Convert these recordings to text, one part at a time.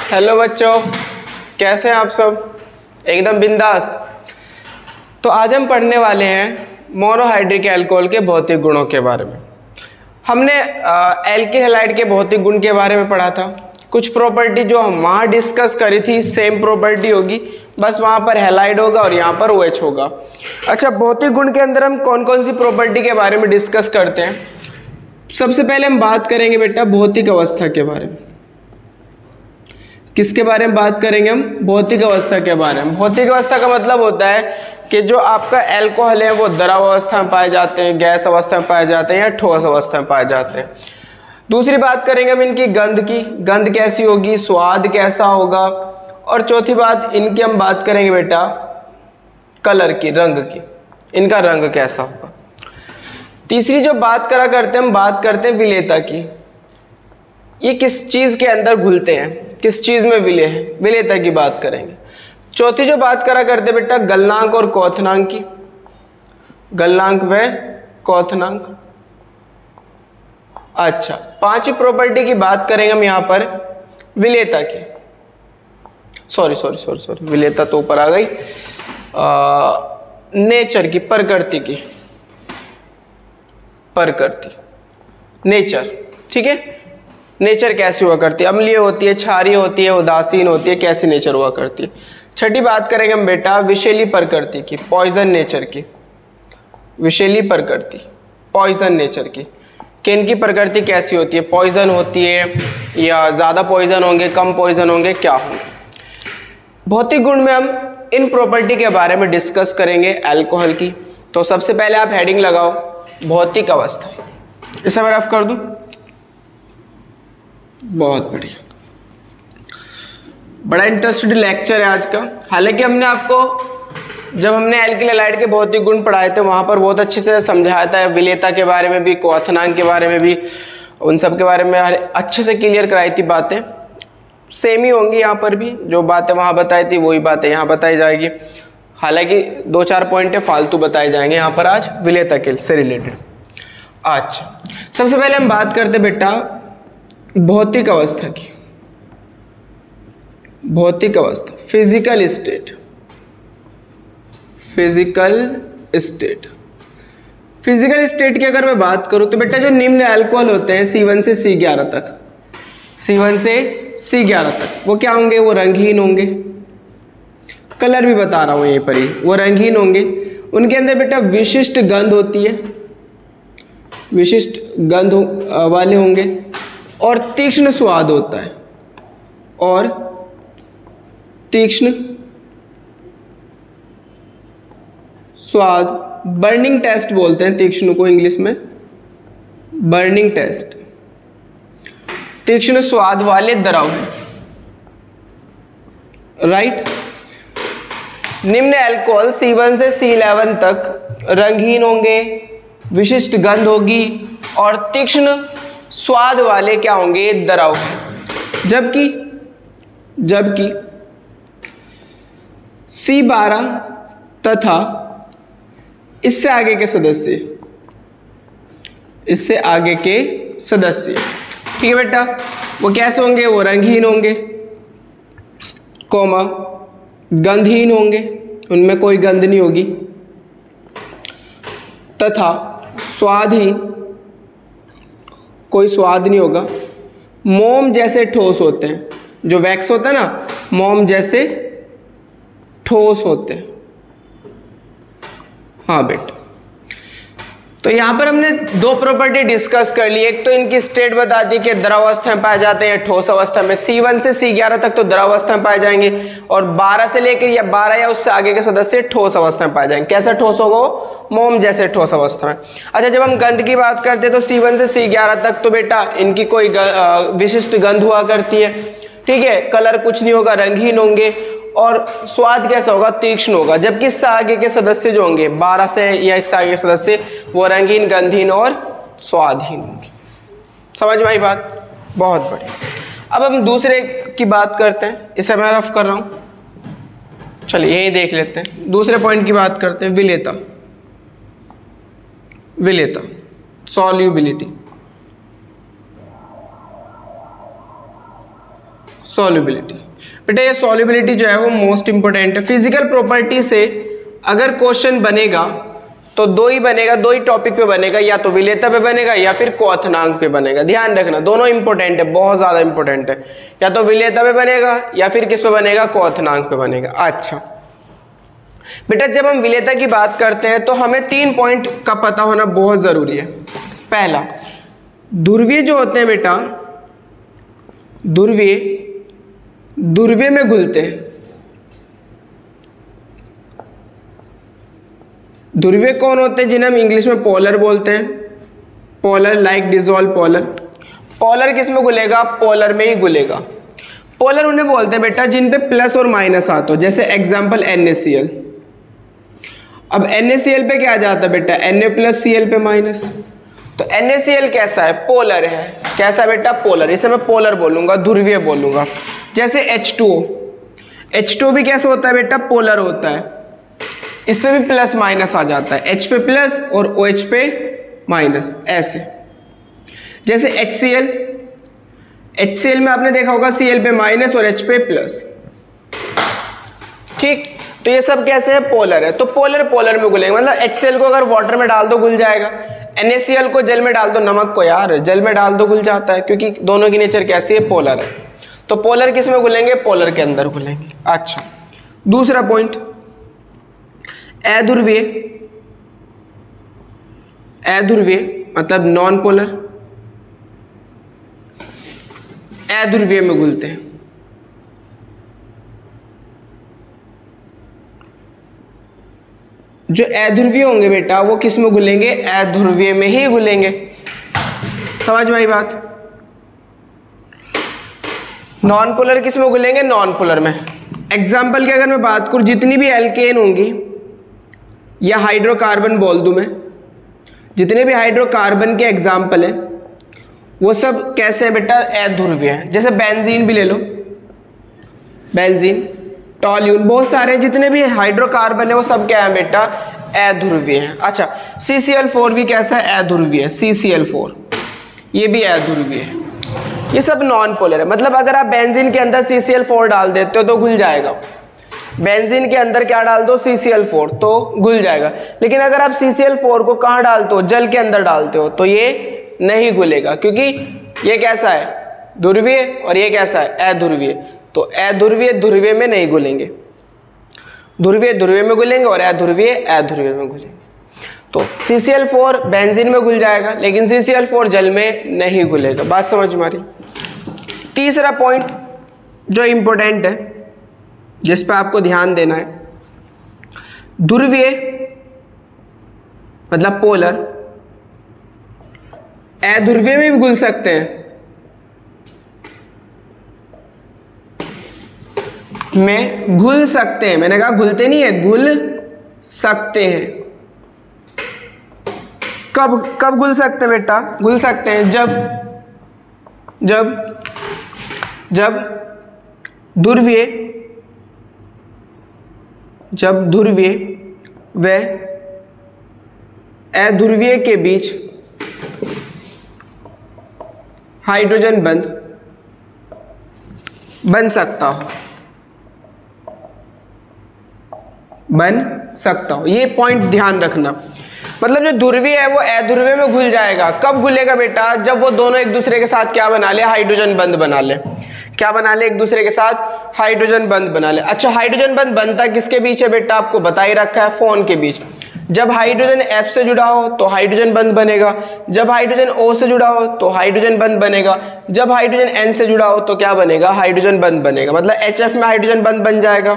Hello बच्चों, कैसे हैं आप सब? एकदम बिंदास। तो आज हम पढ़ने वाले हैं मोनोहाइड्रिक अल्कोहल के भौतिक गुणों के बारे में। हमने एल्किल हैलाइड के भौतिक गुण के बारे में पढ़ा था। कुछ प्रॉपर्टी जो हम वहाँ डिस्कस करी थी सेम प्रॉपर्टी होगी, बस वहाँ पर हैलाइड होगा और यहाँ पर OH होगा। अच्छा, भौतिक गुण के अंदर हम कौन कौन सी प्रॉपर्टी के बारे में डिस्कस करते हैं? सबसे पहले हम बात करेंगे बेटा भौतिक अवस्था के बारे में। किसके बारे में बात करेंगे हम? भौतिक अवस्था के बारे में। भौतिक अवस्था का मतलब होता है कि जो आपका अल्कोहल है वो द्रव अवस्था में पाए जाते हैं, गैस अवस्था में पाए जाते हैं या ठोस अवस्था में पाए जाते हैं। दूसरी बात करेंगे हम इनकी गंध की, गंध कैसी होगी, स्वाद कैसा होगा। और चौथी बात इनकी हम बात करेंगे बेटा कलर की, रंग की, इनका रंग कैसा होगा। तीसरी जो बात करा करते हैं हम बात करते हैं विलेयता की। ये किस चीज के अंदर घुलते हैं, किस चीज में विलय है, विलेयता की बात करेंगे। चौथी जो बात करा करते हैं बेटा गलनांक और क्वथनांक की, गलनांक व क्वथनांक। अच्छा, पांचवी प्रॉपर्टी की बात करेंगे हम यहाँ पर विलेयता की। सॉरी विलेयता तो ऊपर आ गई। नेचर की, प्रकृति की, प्रकृति, नेचर। ठीक है, नेचर कैसी हुआ करती है, अम्लीय होती है, क्षारीय होती है, उदासीन होती है, कैसी नेचर हुआ करती है। छठी बात करेंगे हम बेटा विषैली प्रकृति की, पॉइजन नेचर की, विषैली प्रकृति, पॉइजन नेचर की, कि इनकी प्रकृति कैसी होती है, पॉइजन होती है या ज़्यादा पॉइजन होंगे, कम पॉइजन होंगे, क्या होंगे। भौतिक गुण में हम इन प्रॉपर्टी के बारे में डिस्कस करेंगे अल्कोहल की। तो सबसे पहले आप हेडिंग लगाओ भौतिक अवस्था, इसे मैं रफ कर दूं। बहुत बढ़िया, बड़ा इंटरेस्टेड लेक्चर है आज का। हालांकि हमने आपको जब हमने एल्किल हैलाइड के भौतिक गुण पढ़ाए थे वहां पर बहुत अच्छे से समझाया था, विलेयता के बारे में भी, क्वथनांक के बारे में भी, उन सब के बारे में अच्छे से क्लियर कराई थी। बातें सेम ही होंगी यहाँ पर भी, जो बातें वहाँ बताई थी वही बातें यहाँ बताई जाएगी। हालांकि 2-4 पॉइंट फालतू बताए जाएंगे यहाँ पर आज विलेयता के से रिलेटेड। अच्छा, सबसे पहले हम बात करते बेटा भौतिक अवस्था की। भौतिक अवस्था, physical state, physical state. Physical state की अगर मैं बात करूं तो बेटा जो निम्न अल्कोहल होते हैं C1 से C11 तक, C1 से C11 तक, वो क्या होंगे? वो रंगहीन होंगे। कलर भी बता रहा हूं यहीं पर ही, वो रंगहीन होंगे। उनके अंदर बेटा विशिष्ट गंध होती है, विशिष्ट गंध वाले होंगे और तीक्ष्ण स्वाद होता है, और तीक्ष्ण स्वाद, बर्निंग टेस्ट बोलते हैं तीक्ष्ण को इंग्लिश में, बर्निंग टेस्ट। तीक्ष्ण स्वाद वाले द्रव हैं, राइट। निम्न अल्कोहल C1 से C11 तक रंगहीन होंगे, विशिष्ट गंध होगी और तीक्ष्ण स्वाद वाले क्या होंगे? द्रव हैं। जबकि C12 तथा इससे आगे के सदस्य, इससे आगे के सदस्य, ठीक है बेटा, वो कैसे होंगे? वो रंगहीन होंगे, कोमा गंधहीन होंगे, उनमें कोई गंध नहीं होगी, तथा स्वादहीन, कोई स्वाद नहीं होगा। मोम जैसे ठोस होते हैं, जो वैक्स होता है ना, मोम जैसे ठोस होते हैं। हाँ बेटा, तो यहाँ पर हमने 2 प्रॉपर्टी डिस्कस कर ली। एक तो इनकी स्टेट बता दी कि द्रव अवस्था में पाए जाते हैं, ठोस अवस्था में। C1 से C11 तक तो द्रव अवस्था में पाए जाएंगे और 12 से लेकर या 12 या उससे आगे के सदस्य ठोस अवस्था में पाए जाएंगे। कैसा ठोस होगा? मोम जैसे ठोस अवस्था में। अच्छा, जब हम गंध की बात करते हैं तो C1 से C11 तक तो बेटा इनकी कोई विशिष्ट गंध हुआ करती है, ठीक है। कलर कुछ नहीं होगा, रंगहीन होंगे और स्वाद कैसा होगा? तीक्ष्ण होगा। जबकि इससे आगे के सदस्य जो होंगे 12 से या इससे आगे के सदस्य, वो रंगीन, गंधहीन और स्वादहीन होंगे। समझ में आई बात? बहुत बढ़िया। अब हम दूसरे की बात करते हैं, इसे मैं रफ कर रहा हूं, चलिए यही देख लेते हैं। दूसरे पॉइंट की बात करते हैं, विलेयता। विलेयता, सॉल्युबिलिटी। सॉल्युबिलिटी। बेटा ये सॉल्युबिलिटी जो है वो मोस्ट इंपॉर्टेंट है। फिजिकल प्रॉपर्टी से अगर क्वेश्चन बनेगा तो दो ही बनेगा, दो ही टॉपिक पे बनेगा, या तो विलेयता पे बनेगा या फिर क्वथनांक पे बनेगा। ध्यान रखना दोनों इंपॉर्टेंट है, बहुत ज्यादा इंपॉर्टेंट है। या तो विलेयता पे बनेगा या फिर किस पे बनेगा, क्वथनांक पे बनेगा। अच्छा बेटा जब हम विलेयता की बात करते हैं तो हमें 3 पॉइंट का पता होना बहुत जरूरी है। पहला, ध्रुवीय जो होते हैं बेटा, ध्रुवीय में घुलते हैं। ध्रुवीय कौन होते हैं, जिन्हें हम इंग्लिश में पोलर बोलते हैं। Polar like dissolve polar. Polar किस में घुलेगा, पोलर में ही घुलेगा। पोलर उन्हें बोलते हैं बेटा जिन पे प्लस और माइनस आता हो, जैसे एग्जांपल NaCl। अब NaCl पे क्या आ जाता है बेटा, Na प्लस Cl पे माइनस। तो NaCl कैसा है, पोलर है। कैसा है बेटा, पोलर। इसे मैं पोलर बोलूंगा, ध्रुवीय बोलूंगा। जैसे H2O भी कैसा होता है बेटा, पोलर होता है। इस पे भी प्लस माइनस आ जाता है, H पे प्लस और OH पे माइनस, ऐसे। जैसे HCl में आपने देखा होगा Cl पे माइनस और H पे प्लस। ठीक, तो ये सब कैसे है, पोलर है। तो पोलर में घुलेंगे, मतलब HCl को अगर वाटर में डाल दो घुल जाएगा, NaCl को जल में डाल दो, नमक को यार जल में डाल दो घुल जाता है, क्योंकि दोनों की नेचर कैसी है, पोलर है। तो पोलर किस में घुलेंगे, पोलर के अंदर घुलेंगे। अच्छा दूसरा पॉइंट, अध्रुवीय मतलब नॉन पोलर, अध्रुवीय में घुलते हैं। जो अध्रुवीय होंगे बेटा वो किस में घुलेंगे, अध्रुवीय में ही घुलेंगे। समझ में आई बात। नॉन पोलर किस में घुलेंगे, नॉन पोलर में। एग्जाम्पल की अगर मैं बात करूं, जितनी भी एल्केन होंगी या हाइड्रोकार्बन बोल दूं मैं, जितने भी हाइड्रोकार्बन के एग्जाम्पल हैं वो सब कैसे हैं बेटा, अध्रुवीय हैं। जैसे बेंजीन भी ले लो, बेंजीन, टॉल्यून, बहुत सारे जितने भी हाइड्रोकार्बन है वो सब क्या है बेटा, अध्रुवीय हैं। अच्छा CCl4 भी कैसा है, अध्रुवीय है। CCl4 ये भी अध्रुवीय है। ये सब नॉन पोलर है। मतलब अगर आप बेंजीन के अंदर CCl4 डाल देते हो तो घुल जाएगा। बेंजीन के अंदर क्या डाल दो, CCl4, तो घुल जाएगा। लेकिन अगर आप CCl4 को कहाँ डालते हो, जल के अंदर डालते हो, तो ये नहीं घुलेगा, क्योंकि ये कैसा है, ध्रुवीय, और ये कैसा है, अध्रुवीय। तो अध्रुवीय ध्रुवीय में नहीं घुलेंगे, ध्रुवीय ध्रुवीय में घुलेंगे और अध्रुवीय अध्रुवीय में घुलेंगे। तो CCl4 बेंजीन में घुल जाएगा, लेकिन CCl4 जल में नहीं घुलेगा। बात समझ में आ रही। तीसरा पॉइंट जो इंपॉर्टेंट है, जिस पे आपको ध्यान देना है, ध्रुवीय मतलब पोलर अध्रुवीय में भी घुल सकते हैं, में घुल सकते हैं। मैंने कहा घुलते नहीं है, घुल सकते हैं। कब घुल सकते हैं बेटा, घुल सकते हैं जब ध्रुवीय व अध्रुवीय के बीच हाइड्रोजन बन सकता हो। ये पॉइंट ध्यान रखना। मतलब जो ध्रुवीय है वो अध्रुवीय में घुल जाएगा। कब घुलेगा बेटा, जब वो दोनों एक दूसरे के साथ क्या बना ले, हाइड्रोजन बंध बना ले। क्या बना ले, एक दूसरे के साथ हाइड्रोजन बंध बना ले। अच्छा हाइड्रोजन बंध बनता किसके बीच है बेटा, आपको बता ही रखा है, फोन के बीच। जब हाइड्रोजन F से जुड़ा हो तो हाइड्रोजन बंध बनेगा, जब हाइड्रोजन O से जुड़ा हो तो हाइड्रोजन बंध बनेगा, जब हाइड्रोजन N से जुड़ा हो तो क्या बनेगा, हाइड्रोजन बंध बनेगा। मतलब HF में हाइड्रोजन बंध बन जाएगा,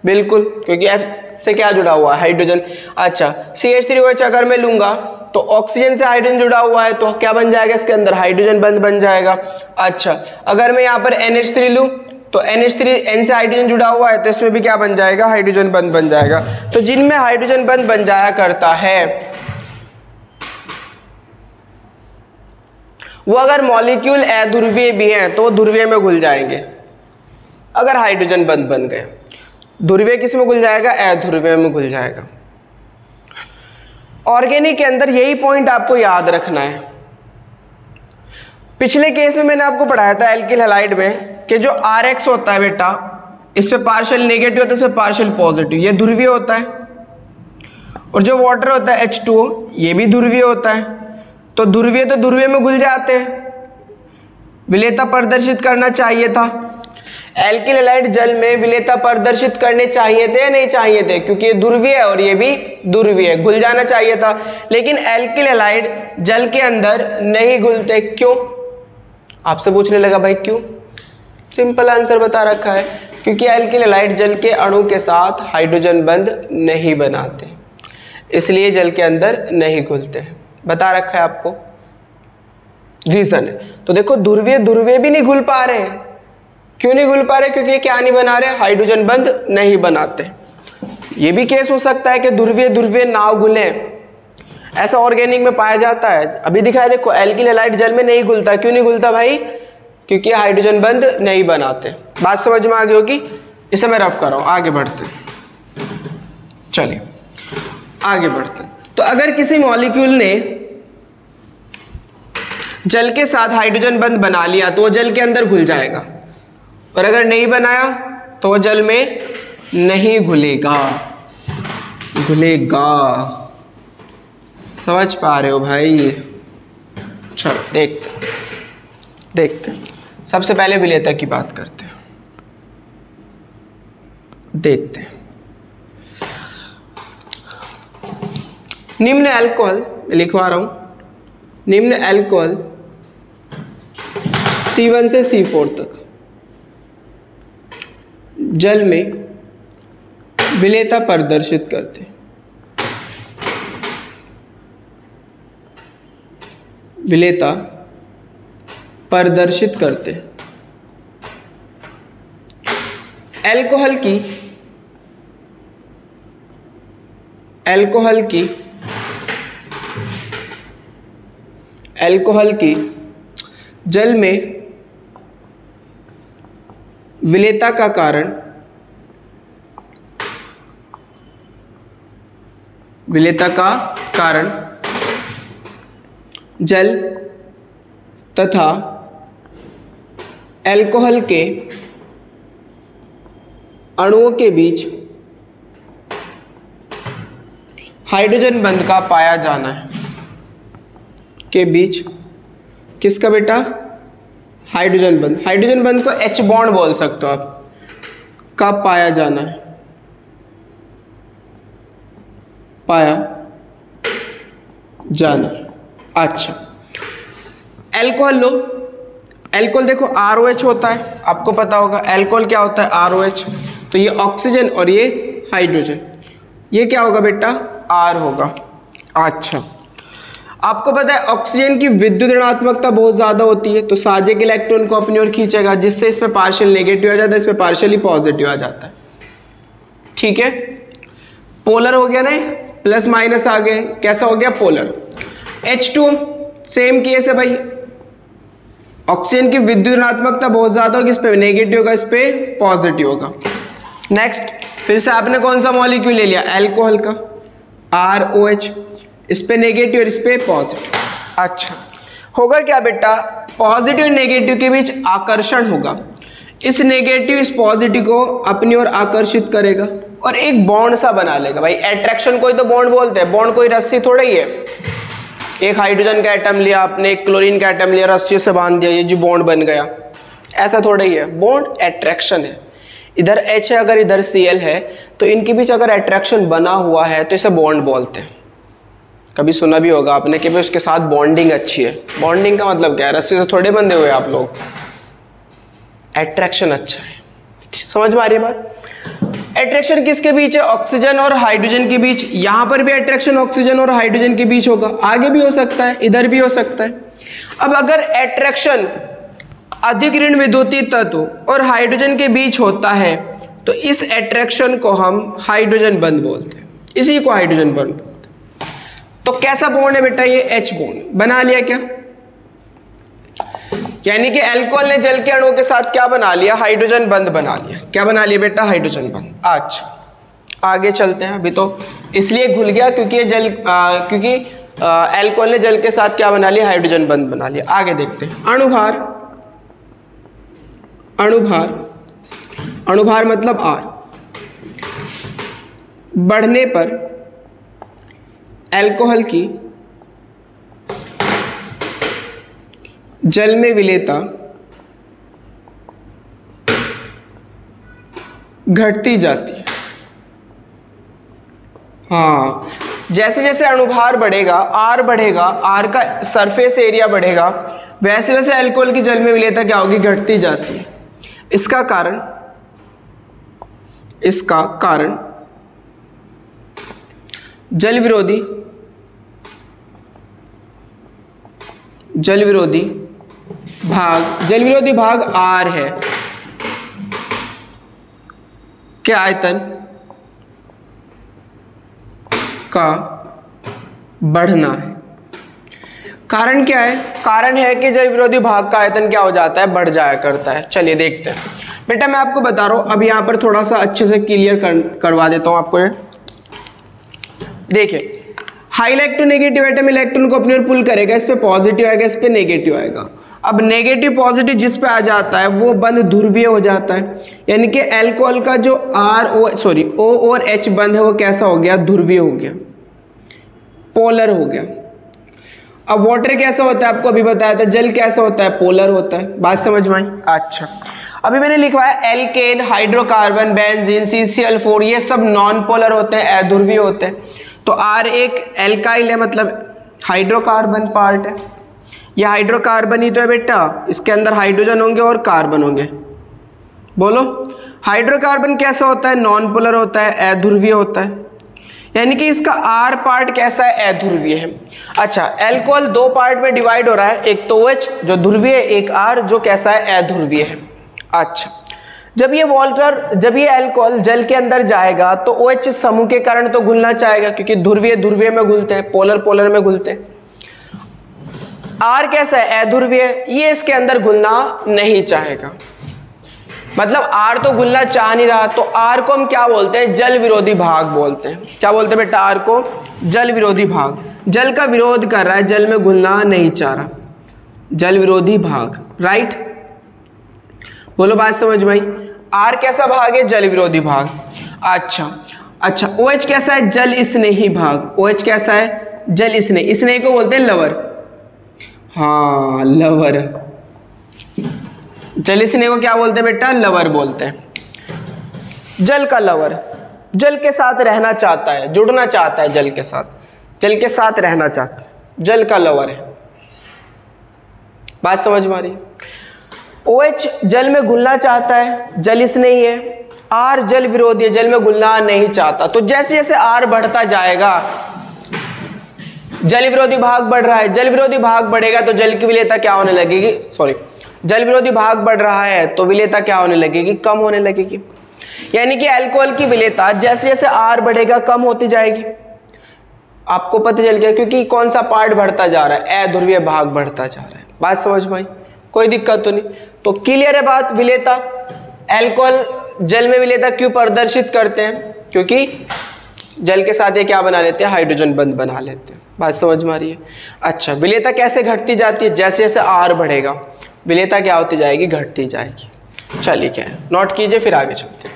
बिल्कुल, क्योंकि F से क्या जुड़ा हुआ है, हाइड्रोजन। अच्छा CH3OH अगर मैं लूंगा तो ऑक्सीजन से हाइड्रोजन जुड़ा हुआ है तो क्या बन जाएगा, इसके अंदर हाइड्रोजन बंध बन जाएगा। अच्छा अगर मैं यहाँ पर NH3 लूं तो NH3 N से हाइड्रोजन जुड़ा हुआ है तो इसमें भी क्या बन जाएगा, हाइड्रोजन बंध बन जाएगा। तो जिनमें हाइड्रोजन बंध बन जाया करता है वो अगर मॉलिक्यूल अध्रुवीय भी हैं तो वो ध्रुवीय में घुल जाएंगे। अगर हाइड्रोजन बंध बन गए, ध्रुवीय किस में घुल जाएगा, अध्रुवीय में घुल जाएगा। ऑर्गेनिक के अंदर यही पॉइंट आपको याद रखना है। पिछले केस में मैंने आपको पढ़ाया था एल्किल हैलाइड में, कि जो RX होता है बेटा, इस पे पार्शियल नेगेटिव होता है, इस पे पार्शियल पॉजिटिव, ये ध्रुवीय होता है। और जो वाटर होता है H2O, ये भी ध्रुवीय होता है। तो ध्रुवीय में घुल जाते हैं, विलेयता प्रदर्शित करना चाहिए था। एल्किल हैलाइड जल में विलेयता प्रदर्शित करने चाहिए थे या नहीं चाहिए थे, क्योंकि ये ध्रुवीय है और ये भी ध्रुवीय है, घुल जाना चाहिए था। लेकिन एल्किल हैलाइड जल के अंदर नहीं घुलते, क्यों? आपसे पूछने लगा भाई क्यों? सिंपल आंसर बता रखा है, क्योंकि एल्किल हैलाइड जल के अणु के साथ हाइड्रोजन बंध नहीं बनाते, इसलिए जल के अंदर नहीं घुलते। बता रखा है आपको, रीजन है। तो देखो ध्रुवीय भी नहीं घुल पा रहे हैं। क्यों नहीं घुल पा रहे? क्योंकि ये क्या नहीं बना रहे, हाइड्रोजन बंध नहीं बनाते। ये भी केस हो सकता है कि ध्रुवीय ना घुले, ऐसा ऑर्गेनिक में पाया जाता है। अभी दिखाया देखो, एल्किल हैलाइड जल में नहीं घुलता। क्यों नहीं घुलता भाई? क्योंकि हाइड्रोजन बंध नहीं बनाते। बात समझ में आ गई होगी। इसे मैं रफ कर रहा हूं, आगे बढ़ते हैं। चलिए आगे बढ़ते हैं। तो अगर किसी मॉलिक्यूल ने जल के साथ हाइड्रोजन बंध बना लिया तो वो जल के अंदर घुल जाएगा, और अगर नहीं बनाया तो वो जल में नहीं घुलेगा। समझ पा रहे हो भाई? चलो देखते सबसे पहले विलेयता की बात करते हैं। देखते हैं निम्न अल्कोहल, लिखवा रहा हूं, निम्न अल्कोहल C1 से C4 तक जल में विलेयता प्रदर्शित करते। विलेयता प्रदर्शित करते। अल्कोहल की जल में विलेयता का कारण जल तथा अल्कोहल के अणुओं के बीच हाइड्रोजन बंध का पाया जाना है। के बीच किसका बेटा? हाइड्रोजन बंध को H बॉन्ड बोल सकते हो आप, का पाया जाना है, अच्छा। अल्कोहल लो, अल्कोहल देखो ROH होता है, आपको पता होगा अल्कोहल क्या होता है, ROH। तो ये ऑक्सीजन और ये हाइड्रोजन, ये क्या होगा बेटा? R होगा। अच्छा, आपको पता है ऑक्सीजन की विद्युत ऋणात्मकता बहुत ज्यादा होती है, तो साजिक इलेक्ट्रॉन को अपनी ओर खींचेगा, जिससे इस पे पार्शियल नेगेटिव आ जाता है, इस पे पार्शियली पॉजिटिव आ जाता है। ठीक है, पोलर हो गया ना, प्लस माइनस आ गए, कैसा हो गया? पोलर। H2 सेम केस है भाई, ऑक्सीजन की विद्युत ऋणात्मकता बहुत ज्यादा होगी, इस पे नेगेटिव होगा, इस पे पॉजिटिव होगा। नेक्स्ट, फिर से आपने कौन सा मॉलिक्यूल ले लिया? अल्कोहल का, ROH, इस पे नेगेटिव और इस पे पॉजिटिव। अच्छा, होगा क्या बेटा? पॉजिटिव नेगेटिव के बीच आकर्षण होगा, इस नेगेटिव इस पॉजिटिव को अपनी ओर आकर्षित करेगा और एक बॉन्ड सा बना लेगा। भाई अट्रैक्शन को ही तो बॉन्ड बोलते हैं, बॉन्ड कोई रस्सी थोड़ा ही है। एक हाइड्रोजन का एटम लिया आपने, एक क्लोरीन का एटम लिया, रस्सी से बांध दिया, ये जो बॉन्ड बन गया, ऐसा थोड़ा ही है। बॉन्ड अट्रैक्शन है, इधर H है, अगर इधर Cl है, तो इनके बीच अगर अट्रैक्शन बना हुआ है तो इसे बॉन्ड बोलते हैं। कभी सुना भी होगा आपने कि भाई उसके साथ बॉन्डिंग अच्छी है। बॉन्डिंग का मतलब क्या है? रस्सी से थोड़े बंधे हुए आप लोग, अट्रैक्शन अच्छा है। समझ में आ रही है बात? अट्रैक्शन किसके बीच है? ऑक्सीजन और हाइड्रोजन के बीच। यहां पर भी अट्रैक्शन ऑक्सीजन और हाइड्रोजन के बीच होगा, आगे भी हो सकता है, इधर भी हो सकता है। अब अगर अट्रैक्शन अधिक ऋण विद्युतीय तत्व और हाइड्रोजन के बीच होता है तो इस अट्रैक्शन को हम हाइड्रोजन बंध बोलते हैं, इसी को हाइड्रोजन बंध बोलते हैं। तो कैसा बॉन्ड है बेटा? ये H बॉन्ड बना लिया क्या? यानी कि अल्कोहल ने जल के अणुओं के साथ क्या बना लिया? हाइड्रोजन बंध बना लिया। क्या बना लिया बेटा? हाइड्रोजन बंध। अच्छा, आगे चलते हैं। अभी तो इसलिए घुल गया क्योंकि क्योंकि अल्कोहल ने जल के साथ क्या बना लिया? हाइड्रोजन बंध बना लिया। आगे देखते हैं। अणुभार अणुभार, अणुभार मतलब R, बढ़ने पर अल्कोहल की जल में विलेयता घटती जाती है। हाँ, जैसे जैसे अणुभार बढ़ेगा, R बढ़ेगा, R का सरफेस एरिया बढ़ेगा, वैसे वैसे अल्कोहल की जल में विलेयता क्या होगी, घटती जाती है। इसका कारण जल विरोधी भाग R है के आयतन का बढ़ना है। कारण क्या है, कारण है कि जल विरोधी भाग का आयतन क्या हो जाता है, बढ़ जाया करता है। चलिए देखते हैं बेटा, मैं आपको बता रहा हूं, अब यहां पर थोड़ा सा अच्छे से क्लियर करवा देता हूं आपको। ये देखिए, हाई इलेक्ट्रोनेगेटिव एटम इलेक्ट्रॉन को अपनी ओर पुल करेगा, इस पे पॉजिटिव आएगा, इस पे नेगेटिव आएगा। अब नेगेटिव पॉजिटिव जिस पे आ जाता है वो बंद ध्रुवीय हो जाता है, यानी कि अल्कोहल का जो O और H बंद है वो कैसा हो गया, ध्रुवीय हो गया, पोलर हो गया। अब वाटर कैसा होता है, आपको अभी बताया था, जल कैसा होता है, पोलर होता है। बात समझ में आई? अच्छा, अभी मैंने लिखवाया एल्केन, हाइड्रोकार्बन, बेंजीन, CCl4 ये सब नॉन पोलर होते हैं, अध्रुवीय होते हैं। तो R एक एल्काइल है, मतलब हाइड्रोकार्बन पार्ट है। यह हाइड्रोकार्बन ही तो है बेटा, इसके अंदर हाइड्रोजन होंगे और कार्बन होंगे। बोलो, हाइड्रोकार्बन कैसा होता है, नॉन पोलर होता है, अध्रुवीय होता है, यानी कि इसका R पार्ट कैसा है, अध्रुवीय है। अच्छा, अल्कोहल दो पार्ट में डिवाइड हो रहा है, एक तो OH जो ध्रुवीय है, एक R जो कैसा है, अध्रुवीय है। अच्छा, जब ये अल्कोहल जल के अंदर जाएगा तो OH समूह के कारण तो घुलना चाहेगा, क्योंकि ध्रुवीय में घुलते हैं, पोलर में घुलते हैं। R कैसा है, अध्रुवीय, ये इसके अंदर घुलना नहीं चाहेगा, मतलब R तो घुलना चाह नहीं रहा, तो R को हम क्या बोलते हैं, जल विरोधी भाग बोलते हैं। क्या बोलते हैं बेटा, R को जल विरोधी भाग। जल का विरोध कर रहा है, जल में घुलना नहीं चाह रहा, जल विरोधी भाग, राइट। बोलो, बात समझ में आई? R कैसा भाग है, जल विरोधी भाग। अच्छा, OH कैसा है, जल स्नेही भाग। OH कैसा है, जल स्नेही को बोलते हैं लवर। हाँ, लवर, जल स्नेही को क्या बोलते हैं बेटा, लवर बोलते हैं। जल का लवर, जल के साथ रहना चाहता है, जुड़ना चाहता है जल के साथ रहना चाहता है, जल का लवर है। बात समझ में आ रही है? OH जल में घुलना चाहता है, जल स्नेही है। R जल विरोधी है, जल में घुलना नहीं चाहता। तो जैसे जैसे R बढ़ता जाएगा, जल विरोधी भाग बढ़ रहा है, जल विरोधी भाग बढ़ेगा तो जल की विलेयता क्या होने लगेगी, जल विरोधी भाग बढ़ रहा है तो विलेयता क्या होने लगेगी, कम होने लगेगी। यानी कि अल्कोहल की विलेयता जैसे जैसे R बढ़ेगा कम होती जाएगी। आपको पता चल गया, क्योंकि कौन सा पार्ट बढ़ता जा रहा है, अध्रुवीय भाग बढ़ता जा रहा है। बात समझ में आई? कोई दिक्कत तो नहीं? तो क्लियर है बात। विलेयता, अल्कोहल जल में विलेयता क्यों प्रदर्शित करते हैं, क्योंकि जल के साथ ये क्या बना लेते हैं, हाइड्रोजन बंध बना लेते हैं। बात समझ में आ रही है? अच्छा, विलेयता कैसे घटती जाती है, जैसे जैसे R बढ़ेगा विलेयता क्या होती जाएगी, घटती जाएगी। चलिए, क्या है, नोट कीजिए, फिर आगे चलते हैं।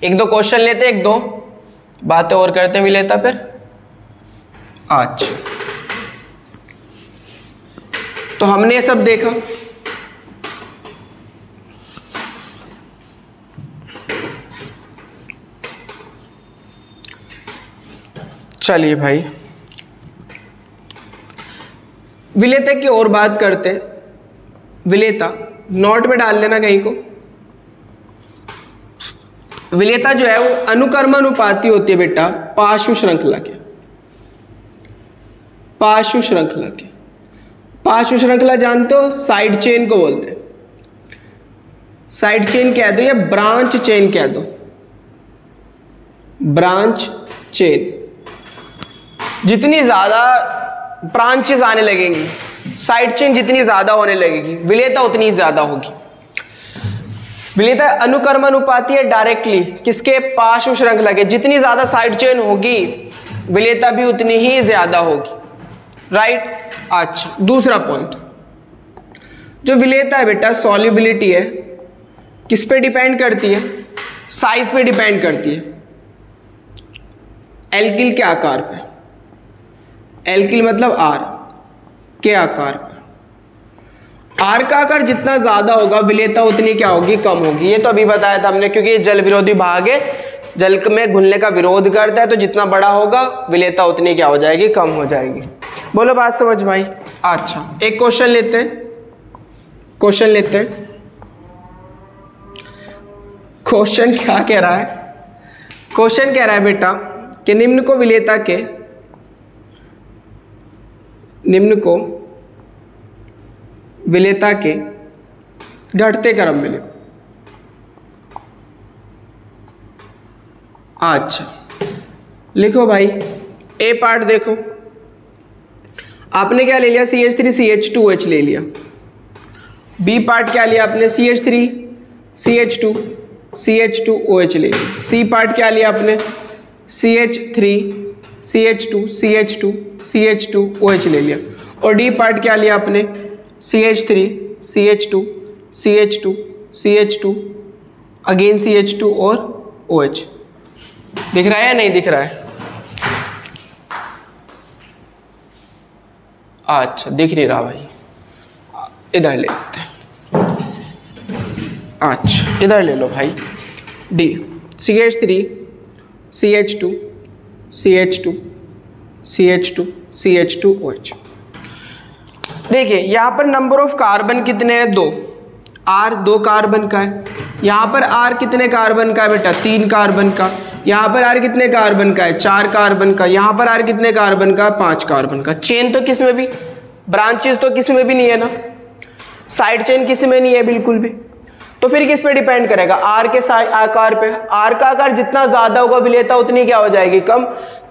एक दो क्वेश्चन लेते हैं, एक दो बातें और करते हैं विलेयता पर। अच्छा, तो हमने ये सब देखा। चलिए भाई, विलेयता की और बात करते हैं। विलेयता नोट में डाल लेना कहीं को। विलेयता जो है वो अनुक्रमानुपाती होती है बेटा पार्श्व श्रृंखला के। पार्श्व श्रृंखला जानते हो, साइड चेन को बोलते हैं। साइड चेन कह दो या ब्रांच चेन कह दो, ब्रांच चेन। जितनी ज्यादा ब्रांचेस आने लगेंगी, साइड चेन जितनी ज्यादा होने लगेगी, विलेयता उतनी ज्यादा होगी। विलेयता अनुक्रमानुपाती है डायरेक्टली किसके, पार्श्व श्रृंखला के। जितनी ज्यादा साइड चेन होगी विलेयता भी उतनी ही ज्यादा होगी, राइट। अच्छा, दूसरा पॉइंट, जो विलेयता है बेटा, सॉल्युबिलिटी है, किस पे डिपेंड करती है? साइज पे डिपेंड करती है। एल्किल के आकार पे, एल्किल मतलब आर के आकार पे। आर का आकार जितना ज्यादा होगा विलेयता उतनी क्या होगी? कम होगी। ये तो अभी बताया था हमने, क्योंकि ये जल विरोधी भाग है, जल में घुलने का विरोध करता है, तो जितना बड़ा होगा विलेयता उतनी क्या हो जाएगी? कम हो जाएगी। बोलो बात समझ में आई? अच्छा, एक क्वेश्चन लेते हैं, क्वेश्चन लेते हैं। क्वेश्चन क्या कह रहा है? क्वेश्चन कह रहा है बेटा कि निम्न को विलेयता के, निम्न को विलेयता के घटते क्रम में लिखो। अच्छा लिखो भाई। ए पार्ट देखो, आपने क्या ले लिया? CH3CH2OH ले लिया। बी पार्ट क्या लिया आपने? CH3CH2CH2OH ले लिया। सी पार्ट क्या लिया आपने? CH3CH2CH2CH2OH ले लिया। और डी पार्ट क्या लिया आपने? CH3CH2CH2CH2 अगेन CH2 और OH। दिख रहा है या नहीं दिख रहा है? अच्छा दिख नहीं रहा भाई, इधर ले लेते हैं। अच्छा इधर ले लो भाई। D CH3CH2CH2CH2CH2OH। देखिए यहाँ पर नंबर ऑफ कार्बन कितने हैं? 2। R 2 कार्बन का है। यहाँ पर R कितने कार्बन का है बेटा? 3 कार्बन का। यहाँ पर R कितने कार्बन का है? 4 कार्बन का। यहाँ पर R कितने कार्बन का? 5 कार्बन का। चेन तो किस में भी, ब्रांचेस तो किस में भी नहीं है ना, साइड चेन किस में नहीं है बिल्कुल भी। तो फिर किस पे डिपेंड करेगा? R के आकार पे। R का आकार जितना ज्यादा होगा विलेयता उतनी क्या हो जाएगी? कम।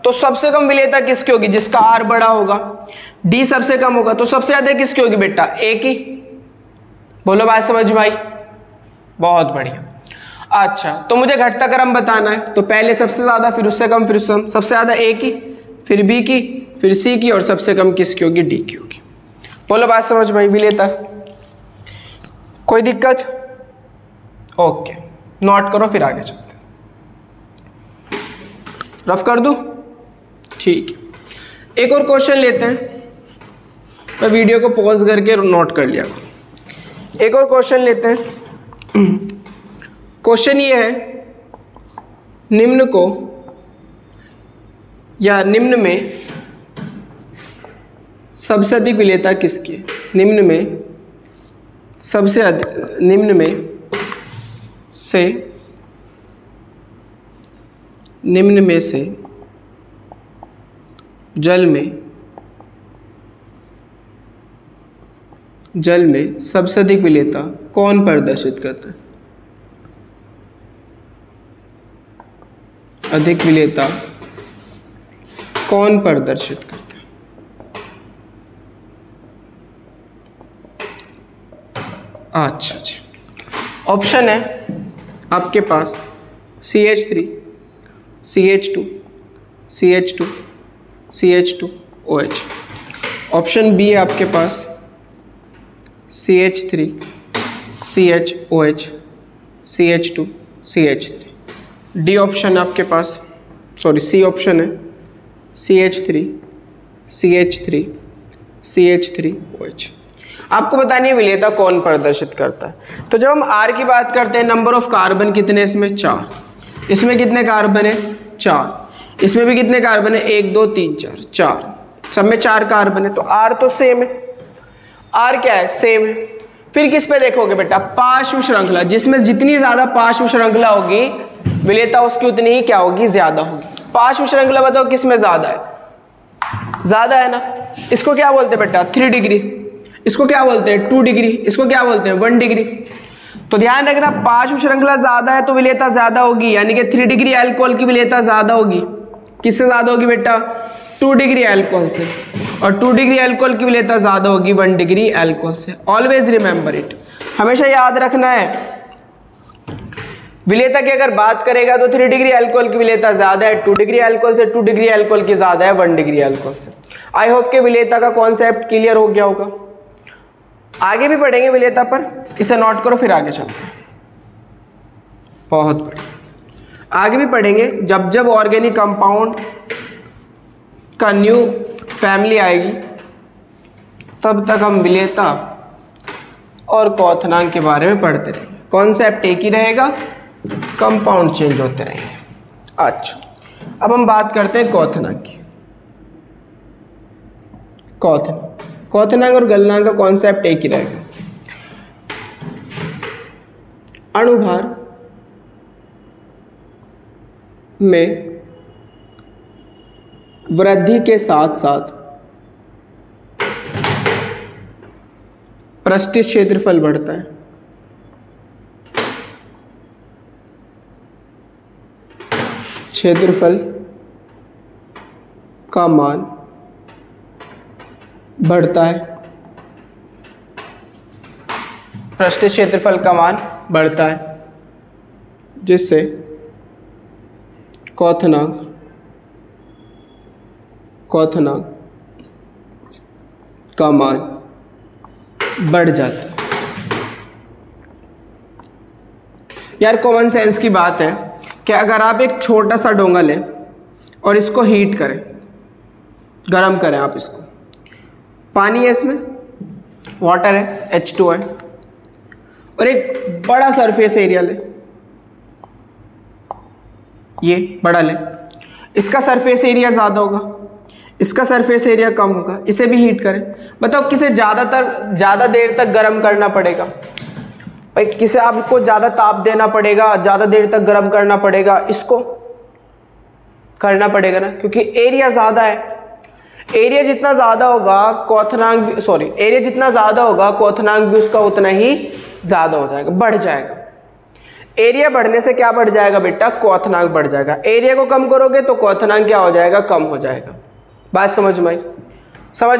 तो सबसे कम विलेयता किसकी होगी? जिसका R बड़ा होगा। D सबसे कम होगा, तो सबसे ज्यादा किसकी होगी बेटा? A की। बोलो बात समझ में आई? बहुत बढ़िया। अच्छा तो मुझे घटता क्रम बताना है, तो पहले सबसे ज्यादा, फिर उससे कम, फिर उससे कम। सबसे ज्यादा A की, फिर B की, फिर C की, और सबसे कम किसकी होगी? D की होगी। बोलो बात समझ में आई? विलेयता कोई दिक्कत? ओके नोट करो, फिर आगे चलते हैं। रफ कर दूं? ठीक है, एक और क्वेश्चन लेते हैं। मैं वीडियो को पॉज करके नोट कर लिया। एक और क्वेश्चन लेते हैं। क्वेश्चन ये है, निम्न को या निम्न में सबसे अधिक विलेयता किसकी है? निम्न में सबसे अधिक, निम्न में से, निम्न में से जल में सबसे अधिक विलेयता कौन प्रदर्शित करता है? अधिक विलेयता कौन प्रदर्शित करता है? अच्छा जी, ऑप्शन है आपके पास CH3 CH2 CH2 CH2OH। Option B है आपके पास CH3 CHOH CH2 CH3। D option आपके पास, सॉरी सी ऑप्शन है CH3 CH3 CH3OH। आपको बतानी है विलेयता कौन प्रदर्शित करता है। तो जब हम R की बात करते हैं, नंबर ऑफ कार्बन कितने? इसमें 4। इसमें कितने कार्बन है? 4। इसमें भी कितने कार्बन है? 1 2 3 4, 4। सब में 4 कार्बन है, तो R तो सेम है। R क्या है? सेम है। फिर किस पे देखोगे बेटा? पार्श्व श्रृंखला। जिसमें जितनी ज्यादा पार्श्व श्रृंखला होगी विलेयता उसकी उतनी ही क्या होगी? ज्यादा होगी। पार्श्व श्रृंखला बताओ किस में ज्यादा है? ज्यादा है ना। इसको क्या बोलते हैं बेटा? 3 डिग्री। इसको क्या बोलते हैं? 2 डिग्री। इसको क्या बोलते हैं? 1 डिग्री। तो ध्यान रखना, पार्श्व श्रृंखला ज्यादा है तो विलेयता ज्यादा होगी, यानी कि 3 डिग्री अल्कोहल की विलेयता ज्यादा होगी। किससे ज्यादा होगी बेटा? 2 डिग्री अल्कोहल से। और 2 डिग्री अल्कोहल की विलेयता ज्यादा होगी 1 डिग्री अल्कोहल से। ऑलवेज रिमेंबर इट, हमेशा याद रखना है। विलेयता की अगर बात करेगा तो 3 डिग्री अल्कोहल की विलेयता ज्यादा है 2 डिग्री अल्कोहल से, 2 डिग्री अल्कोहल की ज्यादा है 1 डिग्री अल्कोहल से। आई होप के विलेयता का कॉन्सेप्ट क्लियर हो गया होगा। आगे भी पढ़ेंगे विलेयता पर, इसे नोट करो फिर आगे चलते हैं। बहुत बढ़िया, आगे भी पढ़ेंगे। जब जब ऑर्गेनिक कंपाउंड का न्यू फैमिली आएगी तब तक हम विलेयता और क्वोथनांक के बारे में पढ़ते रहेंगे। कॉन्सेप्ट एक ही रहेगा, कंपाउंड चेंज होते रहेंगे। अच्छा, अब हम बात करते हैं क्वोथनांक की। क्वोथनांक और गलनांक का कॉन्सेप्ट एक ही रहेगा। अणुभार में वृद्धि के साथ साथ पृष्ठीय क्षेत्रफल बढ़ता है। क्षेत्रफल का मान बढ़ता है, पृष्ठीय क्षेत्रफल का मान बढ़ता है, जिससे क्वोथनांक का मान बढ़ जाता है। यार कॉमन सेंस की बात है कि अगर आप एक छोटा सा डोंगा लें और इसको हीट करें, गर्म करें, आप इसको, पानी है इसमें, वाटर है, H2 है, और एक बड़ा सरफेस एरिया ले, ये बड़ा ले, इसका सरफेस एरिया ज़्यादा होगा, इसका सरफेस एरिया कम होगा, इसे भी हीट करें, बताओ किसे ज़्यादा देर तक गर्म करना पड़ेगा? भाई किसे आपको ज़्यादा ताप देना पड़ेगा, ज़्यादा देर तक गर्म करना पड़ेगा? इसको करना पड़ेगा ना, क्योंकि एरिया ज़्यादा है। एरिया जितना ज़्यादा होगा एरिया जितना ज़्यादा होगा क्वोथनांक भी उसका उतना ही ज़्यादा हो जाएगा, बढ़ जाएगा। एरिया बढ़ने से क्या बढ़ जाएगा बेटा? क्वोथनांक बढ़ जाएगा। एरिया को कम करोगे तो क्वोथनांक क्या हो जाएगा? कम हो जाएगा। बात समझ में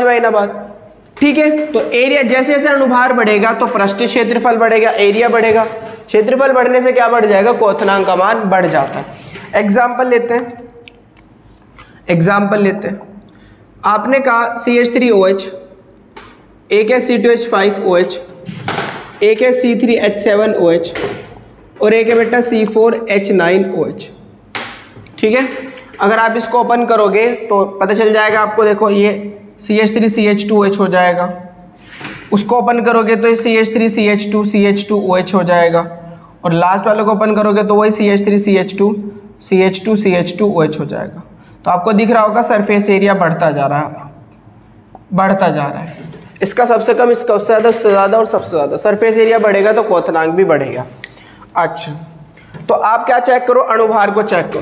आई ना बात? ठीक है, तो एरिया जैसे जैसे अणुभार बढ़ेगा तो पृष्ठीय क्षेत्रफल बढ़ेगा, एरिया बढ़ेगा, क्षेत्रफल बढ़ने से क्या बढ़ जाएगा? क्वोथनांक का मान बढ़ जाता है। एग्जाम्पल लेते हैं। आपने कहा CH3OH, एक है C2H5OH, एक है C3H7OH और एक है बेटा C4H9OH। ठीक है, अगर आप इसको ओपन करोगे तो पता चल जाएगा आपको। देखो ये CH3CH2OH हो जाएगा, उसको ओपन करोगे तो ये CH3CH2CH2OH हो जाएगा, और लास्ट वाले को ओपन करोगे तो वही CH3CH2CH2OH हो जाएगा। तो आपको दिख रहा होगा सरफेस एरिया बढ़ता जा रहा है। इसका सबसे कम, इसका उससे ज़्यादा, उससे ज़्यादा और सबसे ज़्यादा। सरफेस एरिया बढ़ेगा तो क्वोथनांक भी बढ़ेगा। अच्छा, तो आप क्या चेक करो? अणुभार को चेक करो।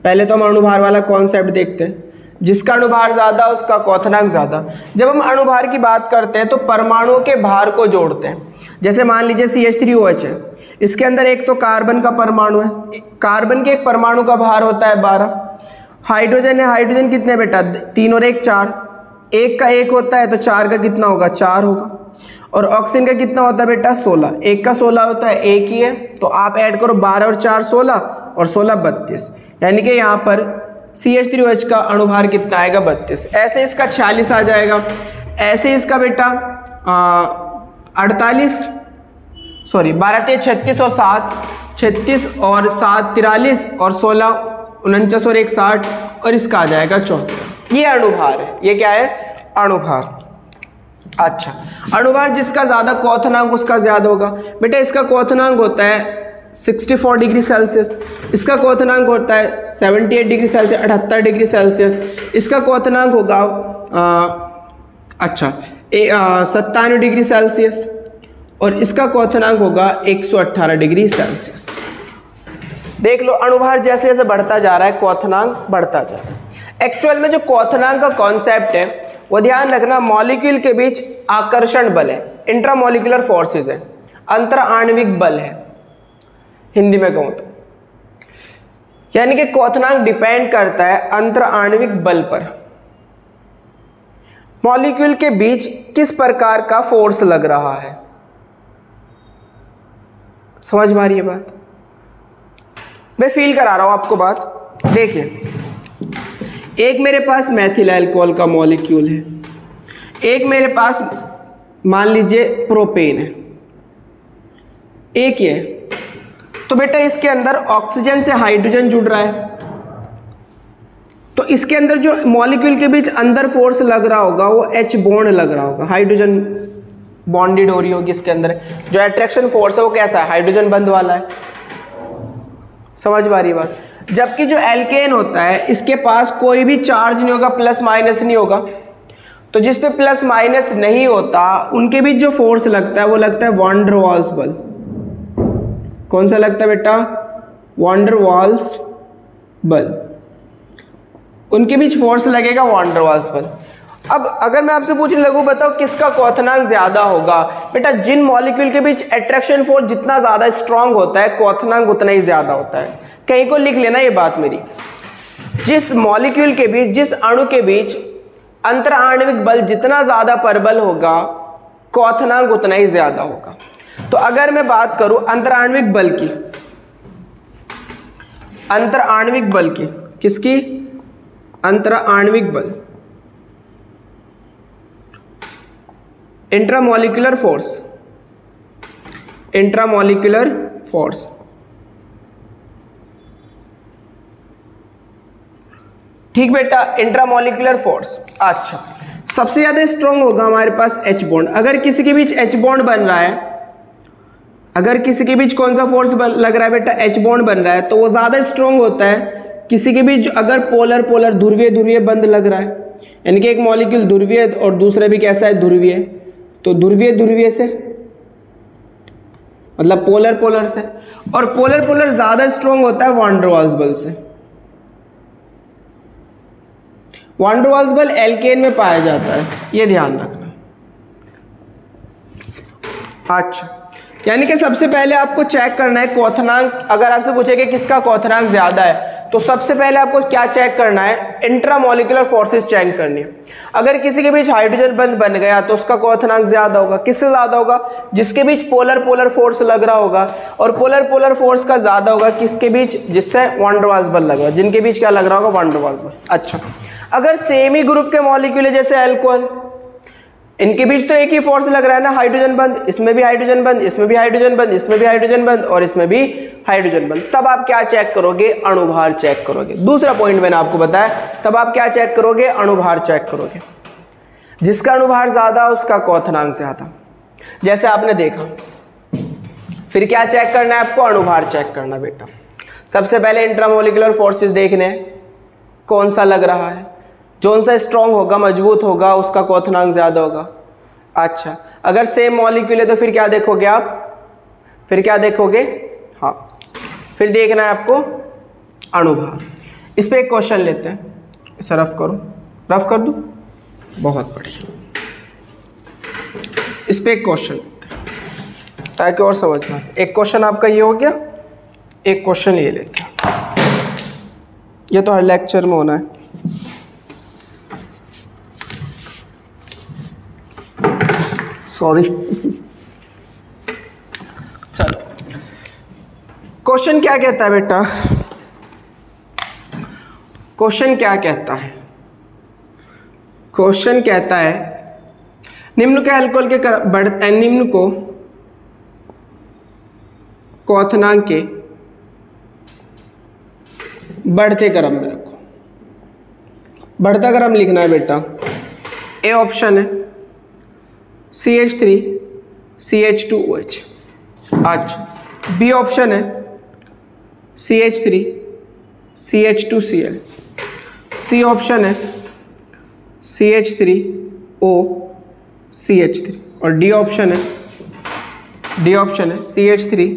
पहले तो हम अणुभार वाला कॉन्सेप्ट देखते हैं। जिसका अणुभार ज़्यादा उसका क्वोथनांक ज़्यादा। जब हम अणुभार की बात करते हैं तो परमाणुओं के भार को जोड़ते हैं। जैसे मान लीजिए CH3OH है, इसके अंदर एक तो कार्बन का परमाणु है, कार्बन के एक परमाणु का भार होता है 12। हाइड्रोजन है, हाइड्रोजन कितने बेटा? 3 और 1 4, एक का 1 होता है तो 4 का कितना होगा? 4 होगा। और ऑक्सीजन का कितना होता है बेटा? 16, एक का 16 होता है, एक ही है, तो आप ऐड करो 12 और 4 16 और 16 32, यानी कि यहाँ पर CH3OH का अणुभार कितना आएगा? 32। ऐसे इसका 46 आ जाएगा, ऐसे इसका बेटा 48, सॉरी 12 3 36 और 7 36 और 7 43 और 16 49 और 1 60 और इसका आ जाएगा 74। ये अणुभार है। ये क्या है? अणुभार। अच्छा, अणुभार जिसका ज़्यादा क्वोथनांक उसका ज़्यादा होगा। बेटा इसका क्वोथनांक होता है 64 डिग्री सेल्सियस, इसका क्वोथनांक होता है 78 डिग्री सेल्सियस, 78 डिग्री सेल्सियस। इसका क्वोथनांक होगा 97 डिग्री सेल्सियस और इसका क्वोथनांक होगा 118 डिग्री सेल्सियस। देख लो, अणुभार जैसे जैसे बढ़ता जा रहा है क्वोथनांक बढ़ता जा रहा है। एक्चुअल में जो क्वोथनांक का कॉन्सेप्ट है वो ध्यान रखना, मॉलिक्यूल के बीच आकर्षण बल है, इंट्रामॉलिक्यूलर फोर्सेस है, अंतर आणविक बल है हिंदी में कहूँ तो। यानी कि क्वोथनांक डिपेंड करता है अंतर आणविक बल पर। मॉलिक्यूल के बीच किस प्रकार का फोर्स लग रहा है, समझ में आ रही है बात? मैं फील करा रहा हूं आपको बात। देखिए, एक मेरे पास मैथिल अल्कोहल का मॉलिक्यूल है, एक मेरे पास मान लीजिए प्रोपेन है, एक ये, तो बेटा इसके अंदर ऑक्सीजन से हाइड्रोजन जुड़ रहा है, तो इसके अंदर जो मॉलिक्यूल के बीच अंदर फोर्स लग रहा होगा वो H बॉन्ड लग रहा होगा, हाइड्रोजन बॉन्डेड हो रही होगी इसके अंदर। जो अट्रैक्शन फोर्स है वो कैसा है, हाइड्रोजन बंद वाला है। समझ पा रही बात। जबकि जो एल्केन होता है इसके पास कोई भी चार्ज नहीं होगा, प्लस माइनस नहीं होगा, तो जिस पे प्लस माइनस नहीं होता उनके बीच जो फोर्स लगता है वो लगता है वॉन डर वाल्स बल। कौन सा लगता है बेटा, वॉन डर वाल्स बल, उनके बीच फोर्स लगेगा वॉन डर वाल्स बल। अब अगर मैं आपसे पूछने लगूं बताओ किसका क्वथनांक ज्यादा होगा, बेटा जिन मॉलिक्यूल के बीच अट्रैक्शन फोर्स जितना ज्यादा स्ट्रांग होता है क्वथनांक उतना ही ज्यादा होता है। कहीं को लिख लेना ये बात मेरी, जिस मॉलिक्यूल के बीच, जिस अणु के बीच अंतर आणविक बल जितना ज्यादा प्रबल होगा क्वथनांक उतना ही ज्यादा होगा। तो अगर मैं बात करूं अंतर आणविक बल की, अंतर आणविक बल की, किसकी, अंतर आणविक बल, इंट्रामॉलिक्यूलर फोर्स, इंट्रामॉलिक्यूलर फोर्स, ठीक बेटा, इंट्रामॉलिक्यूलर फोर्स। अच्छा, सबसे ज्यादा स्ट्रॉन्ग होगा हमारे पास H बॉन्ड। अगर किसी के बीच H बॉन्ड बन रहा है, अगर किसी के बीच कौन सा फोर्स लग रहा है बेटा, H बॉन्ड बन रहा है, तो वो ज्यादा स्ट्रॉन्ग होता है किसी के बीच अगर पोलर पोलर ध्रुवीय ध्रुवीय बंद लग रहा है, यानी कि एक मॉलिक्यूल ध्रुवीय और दूसरा भी कैसा है, ध्रुवीय, तो ध्रुवीय ध्रुवीय से मतलब पोलर पोलर से, और पोलर पोलर ज्यादा स्ट्रॉन्ग होता है वॉन डर वाल्स बल से। वॉन डर वाल्स बल एल्केन में पाया जाता है, ये ध्यान रखना। अच्छा, यानी कि सबसे पहले आपको चेक करना है क्वथनांक। अगर आपसे पूछे कि किसका क्वथनांक ज्यादा है, तो सबसे पहले आपको क्या चेक करना है, इंट्रामॉलिक्यूलर फोर्सेस चेक करनी है। अगर किसी के बीच हाइड्रोजन बंद बन गया तो उसका क्वथनांक ज्यादा होगा। किससे ज्यादा होगा, जिसके बीच पोलर पोलर फोर्स लग रहा होगा, और पोलर पोलर फोर्स का ज्यादा होगा किसके बीच, जिससे वॉन डर वाल्स बल लग रहा है, जिनके बीच क्या लग रहा होगा, वॉन डर वाल्स बल। अच्छा, अगर सेम ही ग्रुप के मॉलिक्यूल है जैसे अल्कोहल, इनके बीच तो एक ही फोर्स लग रहा है ना, हाइड्रोजन बंद, इसमें भी हाइड्रोजन बंद, इसमें भी हाइड्रोजन बंद, इसमें भी हाइड्रोजन बंद, और इसमें भी हाइड्रोजन बंद, तब आप क्या चेक करोगे, अणुभार चेक करोगे। दूसरा पॉइंट मैंने आपको बताया, तब आप क्या चेक करोगे, अणुभार चेक करोगे। जिसका अणुभार ज्यादा उसका क्वथनांक ज्यादा, जैसे आपने देखा। फिर क्या चेक करना है आपको, अणुभार चेक करना बेटा। सबसे पहले इंट्रामोलिकुलर फोर्सेस देखने, कौन सा लग रहा है, कौन सा स्ट्रॉन्ग होगा, मजबूत होगा, उसका क्वथनांक ज्यादा होगा। अच्छा, अगर सेम मॉलिक्यूल है तो फिर क्या देखोगे आप, फिर क्या देखोगे, हाँ, फिर देखना है आपको अणुभार। इस पे एक क्वेश्चन लेते हैं, इसे रफ करो, रफ कर दूं, बहुत बढ़िया। इस पे एक क्वेश्चन लेते हैं ताकि और समझ में आए। एक क्वेश्चन आपका ये हो गया, एक क्वेश्चन ये लेते हैं, ये तो हर लेक्चर में होना है। सॉरी, चलो, क्वेश्चन क्या कहता है बेटा, क्वेश्चन क्या कहता है, क्वेश्चन कहता है निम्न के अल्कोहल के निम्न को क्वथनांक के बढ़ते क्रम में रखो। बढ़ता क्रम लिखना है बेटा। ए ऑप्शन है CH3 CH2OH। अच्छा, बी ऑप्शन है CH3 CH2Cl। सी ऑप्शन है CH3O CH3, और डी ऑप्शन है CH3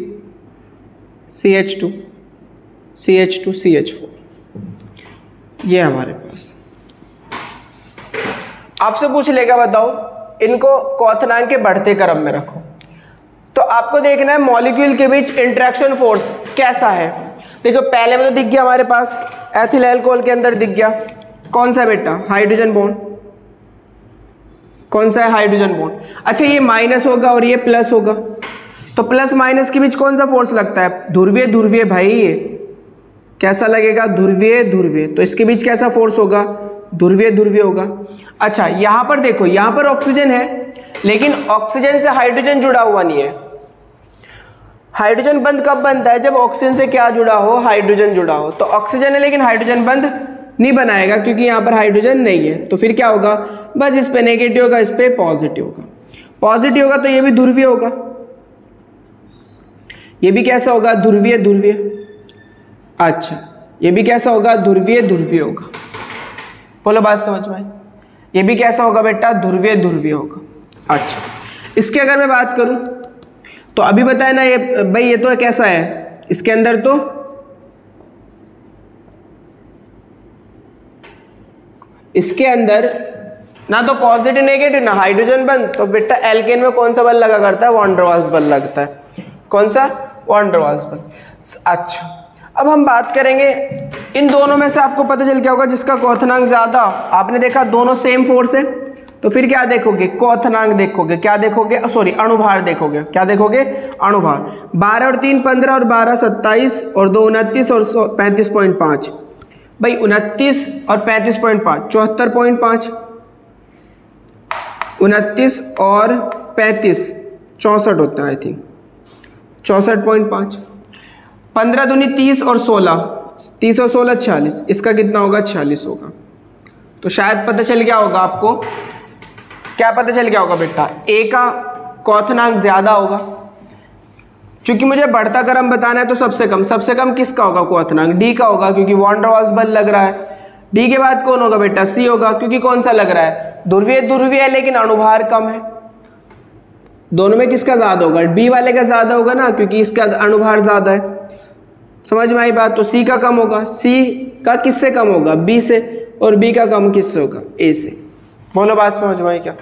CH2 CH2 CH4। ये हमारे पास आपसे पूछ लेगा, बताओ इनको क्वथनांक के बढ़ते क्रम में रखो। तो आपको देखना है मॉलिक्यूल के बीच इंटरेक्शन फोर्स कैसा है। देखो पहले में तो दिख गया हमारे पास, एथिल अल्कोहल के अंदर दिख गया, कौन सा बेटा, हाइड्रोजन बॉन्ड। कौन सा है, हाइड्रोजन बॉन्ड। अच्छा, ये माइनस होगा और ये प्लस होगा, तो प्लस माइनस के बीच कौन सा फोर्स लगता है, ध्रुवीय ध्रुवीय भाई, ये कैसा लगेगा, ध्रुवीय ध्रुवीय, तो इसके बीच कैसा फोर्स होगा, ध्रुवीय ध्रुवीय होगा। अच्छा, यहां पर देखो, यहां पर ऑक्सीजन है लेकिन ऑक्सीजन से हाइड्रोजन जुड़ा हुआ नहीं है। हाइड्रोजन बंध कब बनता है? जब ऑक्सीजन से क्या जुड़ा हो? हाइड्रोजन जुड़ा हो। तो ऑक्सीजन है लेकिन हाइड्रोजन बंध नहीं बनाएगा क्योंकि यहाँ पर हाइड्रोजन नहीं है। तो फिर क्या होगा? बस इस पे नेगेटिव होगा, इस पे पॉजिटिव होगा। पॉजिटिव होगा तो ये भी ध्रुवीय होगा। ये भी कैसा होगा? ध्रुवीय ध्रुवीय। अच्छा, ये भी कैसा होगा? ध्रुवीय ध्रुवीय होगा। बोलो बात समझ में आई? ये भी कैसा होगा बेटा? ध्रुवीय ध्रुवीय होगा। अच्छा, इसकी अगर मैं बात करूं तो अभी बताया ना, ये भाई ये तो कैसा है, इसके अंदर तो इसके अंदर ना तो पॉजिटिव नेगेटिव ना हाइड्रोजन बंद, तो बेटा एल्केन में कौन सा बल लगा करता है? वॉन डर वाल्स बल लगता है। कौन सा? वॉन डर वाल्स बल। अच्छा, अब हम बात करेंगे इन दोनों में से आपको पता चल क्या होगा? जिसका क्वथनांक ज्यादा, आपने देखा दोनों सेम फोर्स है, तो फिर क्या देखोगे? क्वथनांक देखोगे। क्या देखोगे? सॉरी, अणुभार देखोगे। क्या देखोगे? अणुभार। 12 और 3 15 और 12 27 और 2 29 और 35.5। भाई 29 और 35.5 74.5, 29 और 35 64 होता है आई थिंक, 64.5। 15 दूनी 30 और 16, 30 और 16 46, इसका कितना होगा? 46 होगा। तो शायद पता चल गया होगा आपको। क्या पता चल गया होगा बेटा? ए का क्वथनांक ज्यादा होगा। चूंकि मुझे बढ़ता क्रम बताना है तो सबसे कम किसका होगा क्वथनांक? डी का होगा, क्योंकि वॉन डर वाल्स बल लग रहा है। डी के बाद कौन होगा बेटा? सी होगा, क्योंकि कौन सा लग रहा है? ध्रुवीय ध्रुवीय है लेकिन अणुभार कम है। दोनों में किसका ज्यादा होगा? बी वाले का ज्यादा होगा ना, क्योंकि इसका अणुभार ज्यादा है। समझ में आई बात? तो सी का कम होगा। सी का किससे कम होगा? बी से। और बी का कम किससे होगा? ए से। बोलो बात समझ में आई क्या?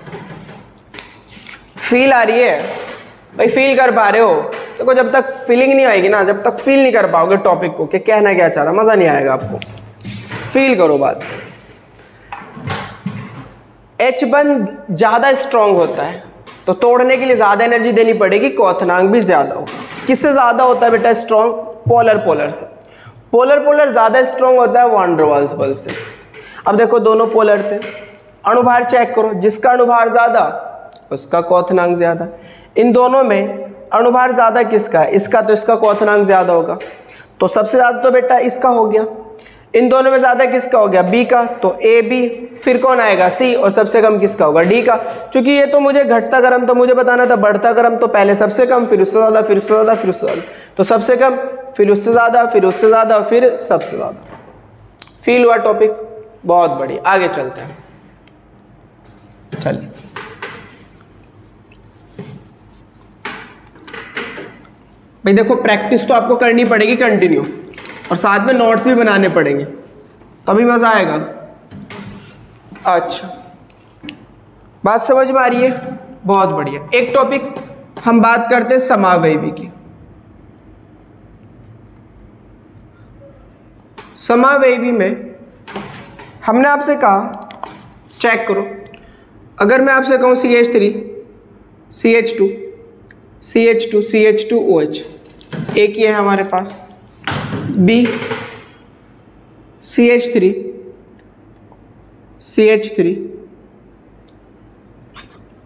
फील आ रही है भाई? फील कर पा रहे हो? देखो जब तक फीलिंग नहीं आएगी ना, जब तक फील नहीं कर पाओगे टॉपिक को कि कहना क्या चाह रहा, मजा नहीं आएगा आपको। फील करो बात। H बंध ज्यादा स्ट्रांग होता है तो तोड़ने के लिए ज्यादा एनर्जी देनी पड़ेगी, क्वथनांक भी ज्यादा होगा। किससे ज्यादा होता है बेटा स्ट्रांग? पोलर से। पोलर ज्यादा स्ट्रांग होता है वॉन डर वाल्स बल से। अब देखो दोनों पोलर थे, अणुभार चेक करो, जिसका अणुभार ज्यादा उसका क्वथनांक ज्यादा। इन दोनों में अणुभार ज्यादा किसका है? इसका, तो इसका क्वथनांक ज्यादा होगा। तो सबसे ज्यादा तो बेटा इसका हो गया। इन दोनों में ज्यादा किसका हो गया? बी का, तो ए बी। फिर कौन आएगा? सी। और सबसे कम किसका होगा? डी का। क्योंकि ये तो मुझे घटता क्रम तो मुझे बताना था, बढ़ता क्रम तो पहले सबसे कम, फिर उससे ज्यादा, फिर उससे ज्यादा, फिर उससे ज्यादा। तो सबसे कम, फिर उससे ज्यादा, फिर उससे ज्यादा, फिर सबसे ज्यादा। फील हुआ टॉपिक? बहुत बढ़िया, आगे चलते हैं। चलिए भाई देखो, प्रैक्टिस तो आपको करनी पड़ेगी कंटिन्यू, और साथ में नोट्स भी बनाने पड़ेंगे, तभी मजा आएगा। अच्छा, बात समझ में आ रही है? बहुत बढ़िया। एक टॉपिक हम बात करते हैं समावयवी की। समावयवी में हमने आपसे कहा, चेक करो, अगर मैं आपसे कहूं CH3 CH2 CH2 CH2OH, एक ही है हमारे पास। B CH3 CH3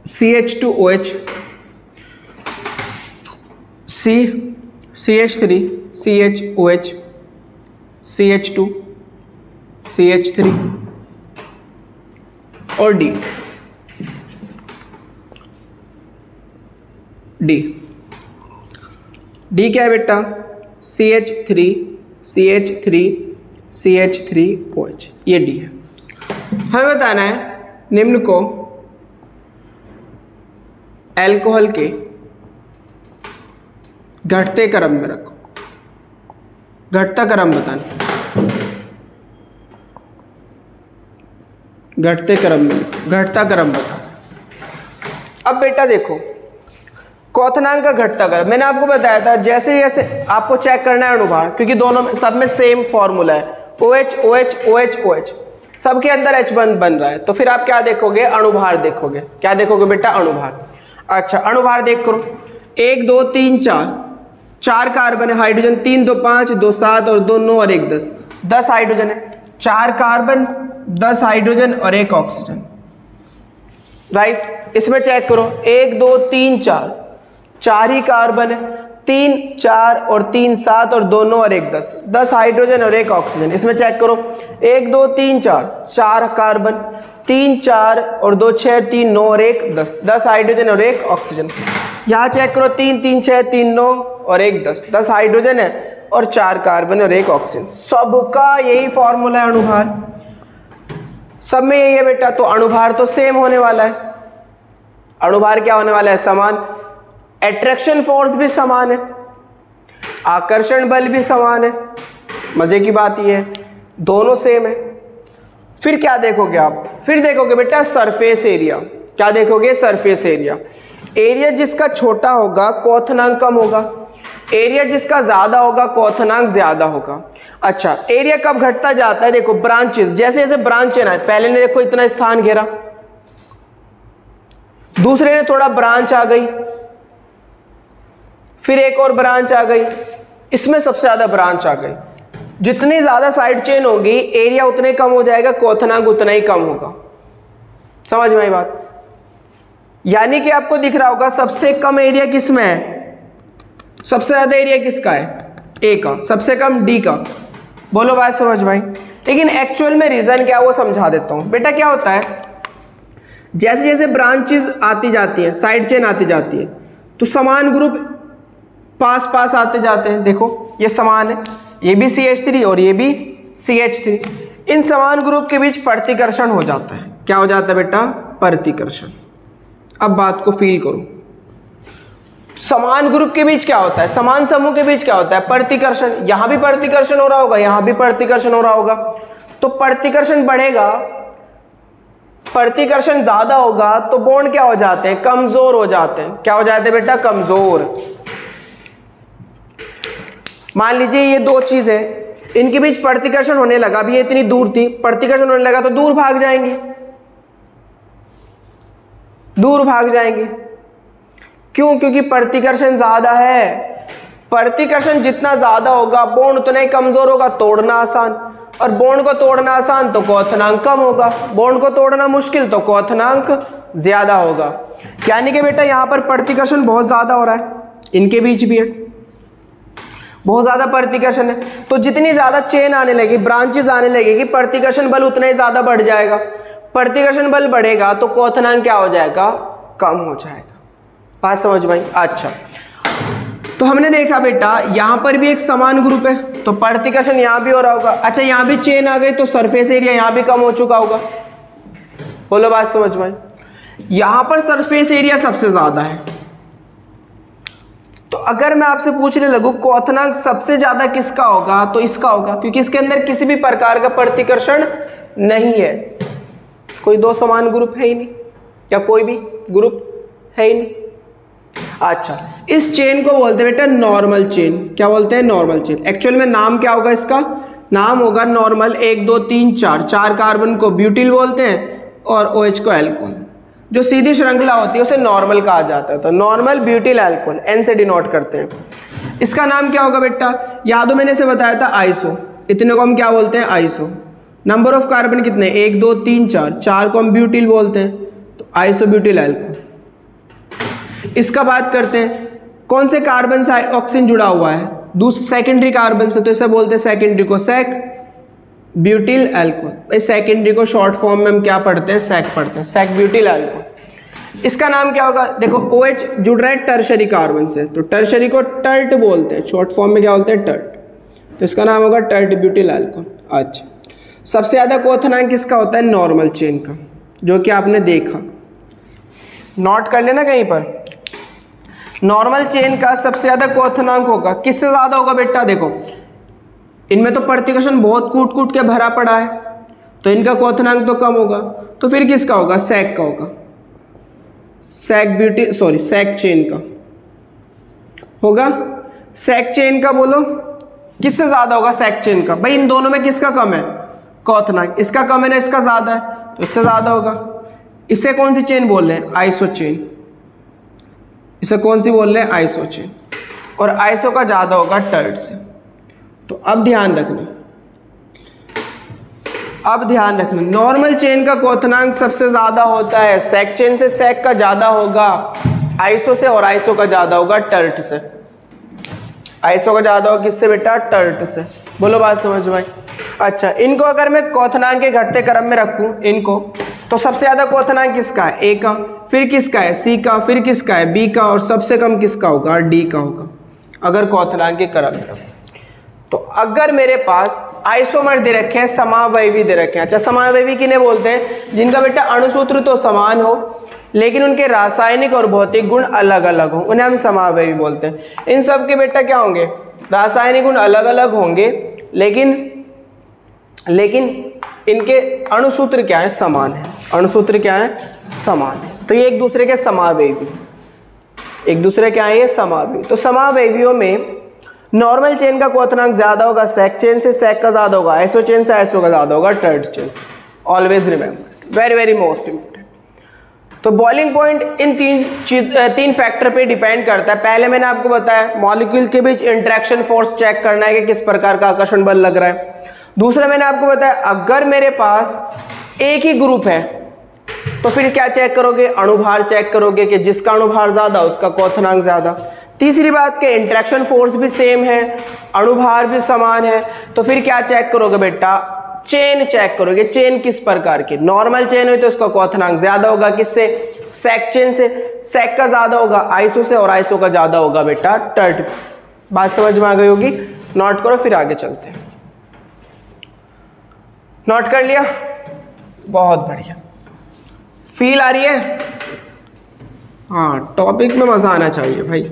CH2OH, C CH3 CHOH CH2 CH3 और D क्या है बेटा? CH3 CH3 CH3OH, ये D है। हमें बताना है निम्न को अल्कोहल के घटते क्रम में रखो। घटता क्रम बताना, घटते क्रम में, घटता क्रम बताना। अब बेटा देखो, क्वथनांक का घटता क्रम मैंने आपको बताया था, जैसे जैसे आपको चेक करना है अणुभार, क्योंकि दोनों में सब में सेम फॉर्मूला है, OH OH OH OH, सबके अंदर H बन रहा है। तो फिर आप क्या देखोगे? अणुभार देखोगे। क्या देखोगे बेटा? अणुभार। अच्छा, अणुभार देख करो, 1 2 3 4 कार्बन है, हाइड्रोजन 3 2 5 2 7 और 2 9 और 1 10, 10 हाइड्रोजन है। 4 कार्बन 10 हाइड्रोजन और 1 ऑक्सीजन, राइट। इसमें चेक करो 1 2 3 4, 4 ही कार्बन है, 3 4 और 3 7 और 2 9 और 1 10, 10 हाइड्रोजन और 1 ऑक्सीजन। इसमें चेक करो 1 2 3 4, 4 कार्बन, 3 4 और 2 6, 3 9 और 1 10, 10 हाइड्रोजन और 1 ऑक्सीजन। यहाँ चेक करो 3 3 6, 3 9 और 1 10, 10 हाइड्रोजन है और 4 कार्बन और 1 ऑक्सीजन। सबका यही फॉर्मूला है अणुभार, सब में यही है बेटा। तो अणुभार तो सेम होने वाला है। अणुभार क्या होने वाला है? समान। अट्रैक्शन फोर्स भी समान है, आकर्षण बल भी समान है। मजे की बात यह है दोनों सेम है। फिर क्या देखोगे आप? फिर देखोगे बेटा सरफेस एरिया। क्या देखोगे? Surface area. एरिया जिसका छोटा होगा क्वोथनांक कम होगा, एरिया जिसका ज्यादा होगा क्वोथनांक ज्यादा होगा। अच्छा, एरिया कब घटता जाता है? देखो ब्रांचेस, जैसे जैसे ब्रांच है ना, पहले ने देखो इतना स्थान घेरा, दूसरे ने थोड़ा ब्रांच आ गई, फिर एक और ब्रांच आ गई, इसमें सबसे ज्यादा ब्रांच आ गई। जितनी ज्यादा साइड चेन होगी एरिया उतने कम हो जाएगा, क्वोथनांक उतना ही कम होगा। समझ में आई बात? यानी कि आपको दिख रहा होगा सबसे कम एरिया किसमें है, सबसे ज्यादा एरिया किसका है? ए का। सबसे कम डी का। बोलो बात समझ भाई। लेकिन एक्चुअल में रीजन क्या है वो समझा देता हूं। बेटा क्या होता है, जैसे जैसे ब्रांचेस आती जाती हैं, साइड चेन आती जाती है, तो समान ग्रुप पास पास आते जाते हैं। देखो ये समान है, ये भी CH3 और ये भी CH3। इन समान ग्रुप के बीच प्रतिकर्षण हो जाता है। क्या हो जाता है बेटा? प्रतिकर्षण। अब बात को फील करो, समान ग्रुप के बीच क्या होता है, समान समूह के बीच क्या होता है? प्रतिकर्षण। यहां भी प्रतिकर्षण हो रहा होगा, यहां भी प्रतिकर्षण हो रहा होगा, तो प्रतिकर्षण बढ़ेगा, प्रतिकर्षण ज्यादा होगा तो बॉन्ड क्या हो जाते हैं? कमजोर हो जाते हैं। क्या हो जाते हैं बेटा? कमजोर। मान लीजिए ये दो चीजें, इनके बीच प्रतिकर्षण होने लगा, अभी ये इतनी दूर थी, प्रतिकर्षण होने लगा तो दूर भाग जाएंगे, दूर भाग जाएंगे। क्यों? क्योंकि प्रतिकर्षण ज्यादा है। प्रतिकर्षण जितना ज्यादा होगा बॉन्ड उतना ही कमजोर होगा, तोड़ना आसान, और बॉन्ड को तोड़ना आसान तो क्वोथनांक कम होगा, बॉन्ड को तोड़ना मुश्किल तो क्वोथनांक ज्यादा होगा। यानी कि बेटा यहां पर प्रतिकर्षण बहुत ज्यादा हो रहा है, इनके बीच भी है बहुत ज्यादा प्रतिकर्षण है। तो जितनी ज्यादा चेन आने लगी, ब्रांचेस आने लगेगी, प्रतिकर्षण बल उतना ही ज्यादा बढ़ जाएगा। प्रतिकर्षण बल बढ़ेगा तो क्वोथनांक क्या हो जाएगा? कम हो जाएगा। बात समझ में आई? अच्छा, तो हमने देखा बेटा यहां पर भी एक समान ग्रुप है तो प्रतिकर्षण यहां भी हो रहा होगा। अच्छा, यहां भी चेन आ गई तो सरफेस एरिया यहां भी कम हो चुका होगा। बोलो बात समझ में आई? यहां पर सरफेस एरिया सबसे ज्यादा है, तो अगर मैं आपसे पूछने लगूं क्वोथनांक सबसे ज्यादा किसका होगा, तो इसका होगा, क्योंकि इसके अंदर किसी भी प्रकार का प्रतिकर्षण नहीं है। कोई दो समान ग्रुप है ही नहीं, या कोई भी ग्रुप है ही नहीं। अच्छा, इस चेन को बोलते हैं बेटा नॉर्मल चेन। क्या बोलते हैं? Normal chain. एक्चुअल में नाम क्या होगा इसका? नाम होगा नॉर्मल। 1 2 3 4, 4 कार्बन को ब्यूटिल बोलते हैं और OH को एल्कोहल। जो सीधी श्रृंखला होती है उसे नॉर्मल कहा जाता है, तो नॉर्मल ब्यूटिल एल्कोहल N से डिनोट करते हैं। इसका नाम क्या होगा बेटा? यादों मैंने से बताया था आइसो, इतने को हम क्या बोलते हैं? आइसो। नंबर ऑफ कार्बन कितने? 1 2 3 4, 4 को हम ब्यूटिल बोलते हैं, तो आइसो ब्यूटिल एल्कोहल। इसका बात करते हैं, कौन से कार्बन से ऑक्सीजन जुड़ा हुआ है? दूसरे सेकेंडरी कार्बन से, तो इसे बोलते हैं सेकेंडरी को सेक ब्यूटिल एल्कोहल। इस सेकेंडरी को शॉर्ट फॉर्म में हम क्या पढ़ते हैं? सेक पढ़ते हैं, सेक ब्यूटिल एल्कोहल। इसका नाम क्या होगा? देखो OH जुड़ रहा है टर्शरी कार्बन से, तो टर्शरी को टर्ट बोलते हैं, शॉर्ट फॉर्म में क्या बोलते हैं? टर्ट। तो इसका नाम होगा टर्ट ब्यूटिल एल्कोहल। अच्छा, सबसे ज्यादा क्वोथनांक किसका होता है? नॉर्मल चेन का, जो कि आपने देखा, नोट कर लेना कहीं पर। नॉर्मल चेन का सबसे ज्यादा क्वोथनांक होगा। किससे ज्यादा होगा बेटा? देखो इनमें तो प्रतिकर्षण बहुत कूट कूट के भरा पड़ा है, तो इनका क्वोथनांक तो कम होगा, तो फिर किसका होगा? सेक का होगा, सेक चेन का होगा। सेक चेन का बोलो किससे ज्यादा होगा? सेक चेन का। भाई इन दोनों में किसका कम है? क्वोथनांक। इसका कम है ना, इसका ज्यादा है, तो इससे ज्यादा होगा। इसे कौन सी चेन बोल रहे हैं? Iso chain. इसे कौन सी बोल रहे हैं? Iso chain. और आइसो का ज्यादा होगा टर्ट से। तो अब ध्यान रखना, अब ध्यान रखना, नॉर्मल चेन का क्वोथनांक सबसे ज्यादा होता है सेक चेन से, सेक का ज्यादा होगा आइसो से, और आइसो का ज्यादा होगा टर्ट से। आइसो का ज्यादा होगा किससे बेटा? टर्ट से। बोलो बात समझ में? अच्छा, इनको अगर मैं क्वोथनांक के घटते क्रम में रखूं इनको, तो सबसे ज्यादा क्वोथनांक किसका है? ए का, फिर किसका है? सी का, फिर किसका है? बी का, और सबसे कम किसका होगा? डी का होगा, अगर क्वोथनांक के क्रम में रखूं। तो अगर मेरे पास आइसोमर दे रखे हैं, समावयवी दे रखे हैं। अच्छा, समावयवी किन्हें बोलते हैं? जिनका बेटा अणुसूत्र तो समान हो लेकिन उनके रासायनिक और भौतिक गुण अलग अलग हो, उन्हें हम समावयवी बोलते हैं। इन सब के बेटा क्या होंगे? रासायनिक गुण अलग अलग होंगे, लेकिन इनके अणुसूत्र क्या है? समान है। अणुसूत्र क्या है? समान है। तो ये एक दूसरे के समावयवी, एक दूसरे क्या है? ये समावयवी। तो समावयवियों में नॉर्मल चेन का क्वोथनांक ज्यादा होगा सेक चेन से, सेक का ज्यादा होगा आइसो चेन से, आइसो का ज्यादा होगा टर्ट चेन से। Always remember, very very most important. तो बॉइलिंग पॉइंट इन तीन फैक्टर पे डिपेंड करता है। पहले मैंने आपको बताया मॉलिक्यूल के बीच इंटरेक्शन फोर्स चेक करना है कि किस प्रकार का आकर्षण बल लग रहा है। दूसरा मैंने आपको बताया अगर मेरे पास एक ही ग्रुप है तो फिर क्या चेक करोगे? अणुभार चेक करोगे कि जिसका अणुभार ज्यादा उसका क्वोथनांक ज्यादा। तीसरी बात के इंटरेक्शन फोर्स भी सेम है, अणुभार भी समान है, तो फिर क्या चेक करोगे बेटा? चेन चेक करोगे। चेन किस प्रकार की? नॉर्मल चेन हुई तो उसका क्वोथनांक ज्यादा होगा किससे? सेक चेन से। सेक का ज्यादा होगा आइसो से, और आइसो का ज्यादा होगा बेटा टर्ट। बात समझ में आ गई होगी? नोट करो, फिर आगे चलते हैं। नोट कर लिया? बहुत बढ़िया। फील आ रही है? हाँ, टॉपिक में मजा आना चाहिए भाई।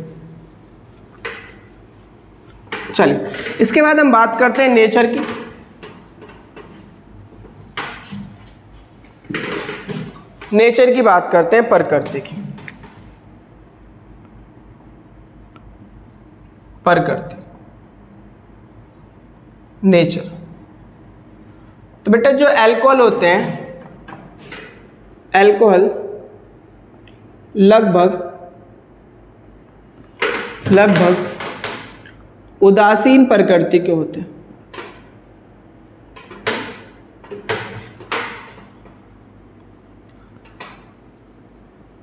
चलिए, इसके बाद हम बात करते हैं नेचर की। नेचर की बात करते हैं, प्रकृति की। प्रकृति, नेचर। तो बेटा जो अल्कोहल होते हैं, अल्कोहल लगभग उदासीन प्रकृति के होते हैं।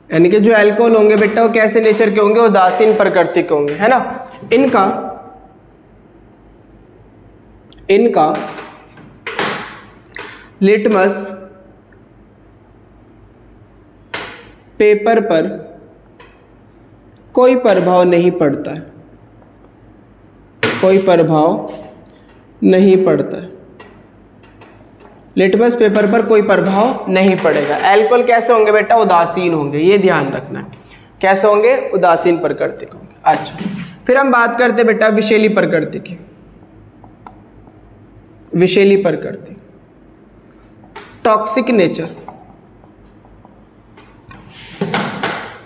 यानी कि जो अल्कोहल होंगे बेटा वो कैसे नेचर के होंगे? उदासीन प्रकृति के होंगे, है ना। इनका लिटमस पेपर पर कोई प्रभाव नहीं पड़ता है, कोई प्रभाव नहीं पड़ता है। लिटमस पेपर पर कोई प्रभाव नहीं पड़ेगा। अल्कोहल कैसे होंगे बेटा? उदासीन होंगे, ये ध्यान रखना है। कैसे होंगे? उदासीन प्रकृति के होंगे। अच्छा, फिर हम बात करते हैं बेटा विषैली प्रकृति की। विषैली प्रकृति, टॉक्सिक नेचर।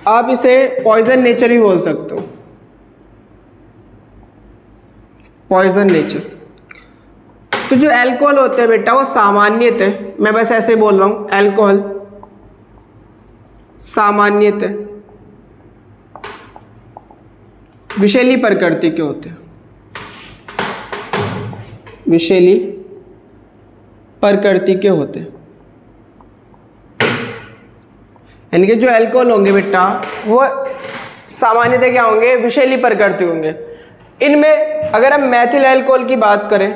आप इसे पॉइजन नेचर भी बोल सकते हो, पॉइजन नेचर। तो जो अल्कोहल होते हैं बेटा वो सामान्यतः, मैं बस ऐसे बोल रहा हूं, अल्कोहल सामान्यतः विषैली प्रकृति के होते हैं। विषैली प्रकृति के होते हैं, यानी कि जो अल्कोहल होंगे बेटा वो सामान्यतः क्या होंगे? विषैली प्रकृति होंगे। इनमें अगर हम मैथिल अल्कोहल की बात करें,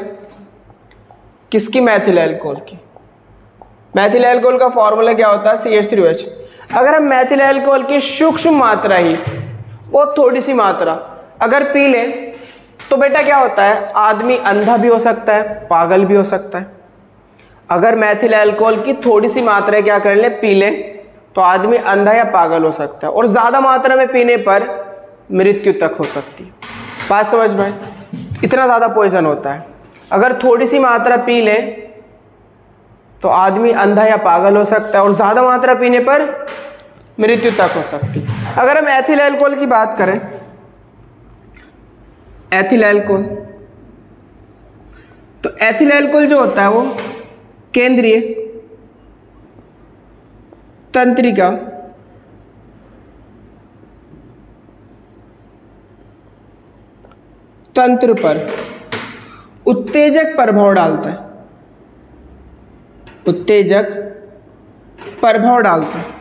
किसकी? मैथिल अल्कोहल की। मैथिल अल्कोहल का फॉर्मूला क्या होता है? CH3OH। अगर हम मैथिल अल्कोहल की सूक्ष्म मात्रा ही, वो थोड़ी सी मात्रा अगर पी लें तो बेटा क्या होता है? आदमी अंधा भी हो सकता है, पागल भी हो सकता है। अगर मैथिल अल्कोहल की थोड़ी सी मात्रा क्या कर ले? पी ले, तो आदमी अंधा या पागल हो सकता है, और ज्यादा मात्रा में पीने पर मृत्यु तक हो सकती है। बात समझ में? इतना ज्यादा पॉइजन होता है। अगर थोड़ी सी मात्रा पी ले तो आदमी अंधा या पागल हो सकता है, और ज्यादा मात्रा पीने पर मृत्यु तक हो सकती है। अगर हम एथिल अल्कोहल की बात करें, एथिल अल्कोहल, तो एथिल अल्कोहल जो होता है वो केंद्रीय तंत्रिका तंत्र पर उत्तेजक प्रभाव डालता है। उत्तेजक प्रभाव डालता है।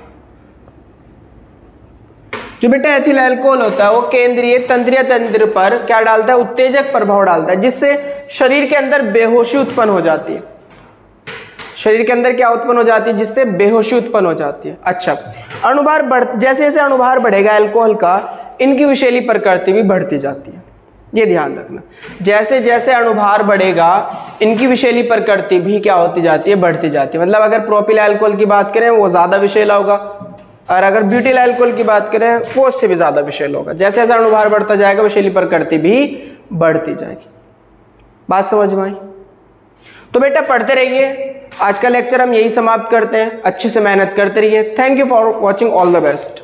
जो बेटा एथिल अल्कोहल होता है वो केंद्रीय तंत्रिय तंत्र पर क्या डालता है, उत्तेजक प्रभाव डालता है, जिससे शरीर के अंदर बेहोशी उत्पन्न हो जाती है। शरीर के अंदर क्या उत्पन्न हो जाती है, जिससे बेहोशी उत्पन्न हो जाती है। अच्छा, अणुभार जैसे जैसे अणुभार बढ़ेगा अल्कोहल का, इनकी विषैली प्रकृति भी बढ़ती जाती है, ये ध्यान रखना। जैसे जैसे अणुभार बढ़ेगा इनकी विषैली प्रकृति भी क्या होती जाती है, बढ़ती जाती है। मतलब अगर प्रोपिल अल्कोहल की बात करें वो ज्यादा विषैला होगा, और अगर ब्यूटिल अल्कोहल की बात करें वो उससे भी ज्यादा विषैला होगा। जैसे जैसे अणुभार बढ़ता जाएगा विषैली प्रकृति भी बढ़ती जाएगी। बात समझ में आई? तो बेटा पढ़ते रहिए। आज का लेक्चर हम यही समाप्त करते हैं। अच्छे से मेहनत करते रहिए। Thank you for watching. All the best.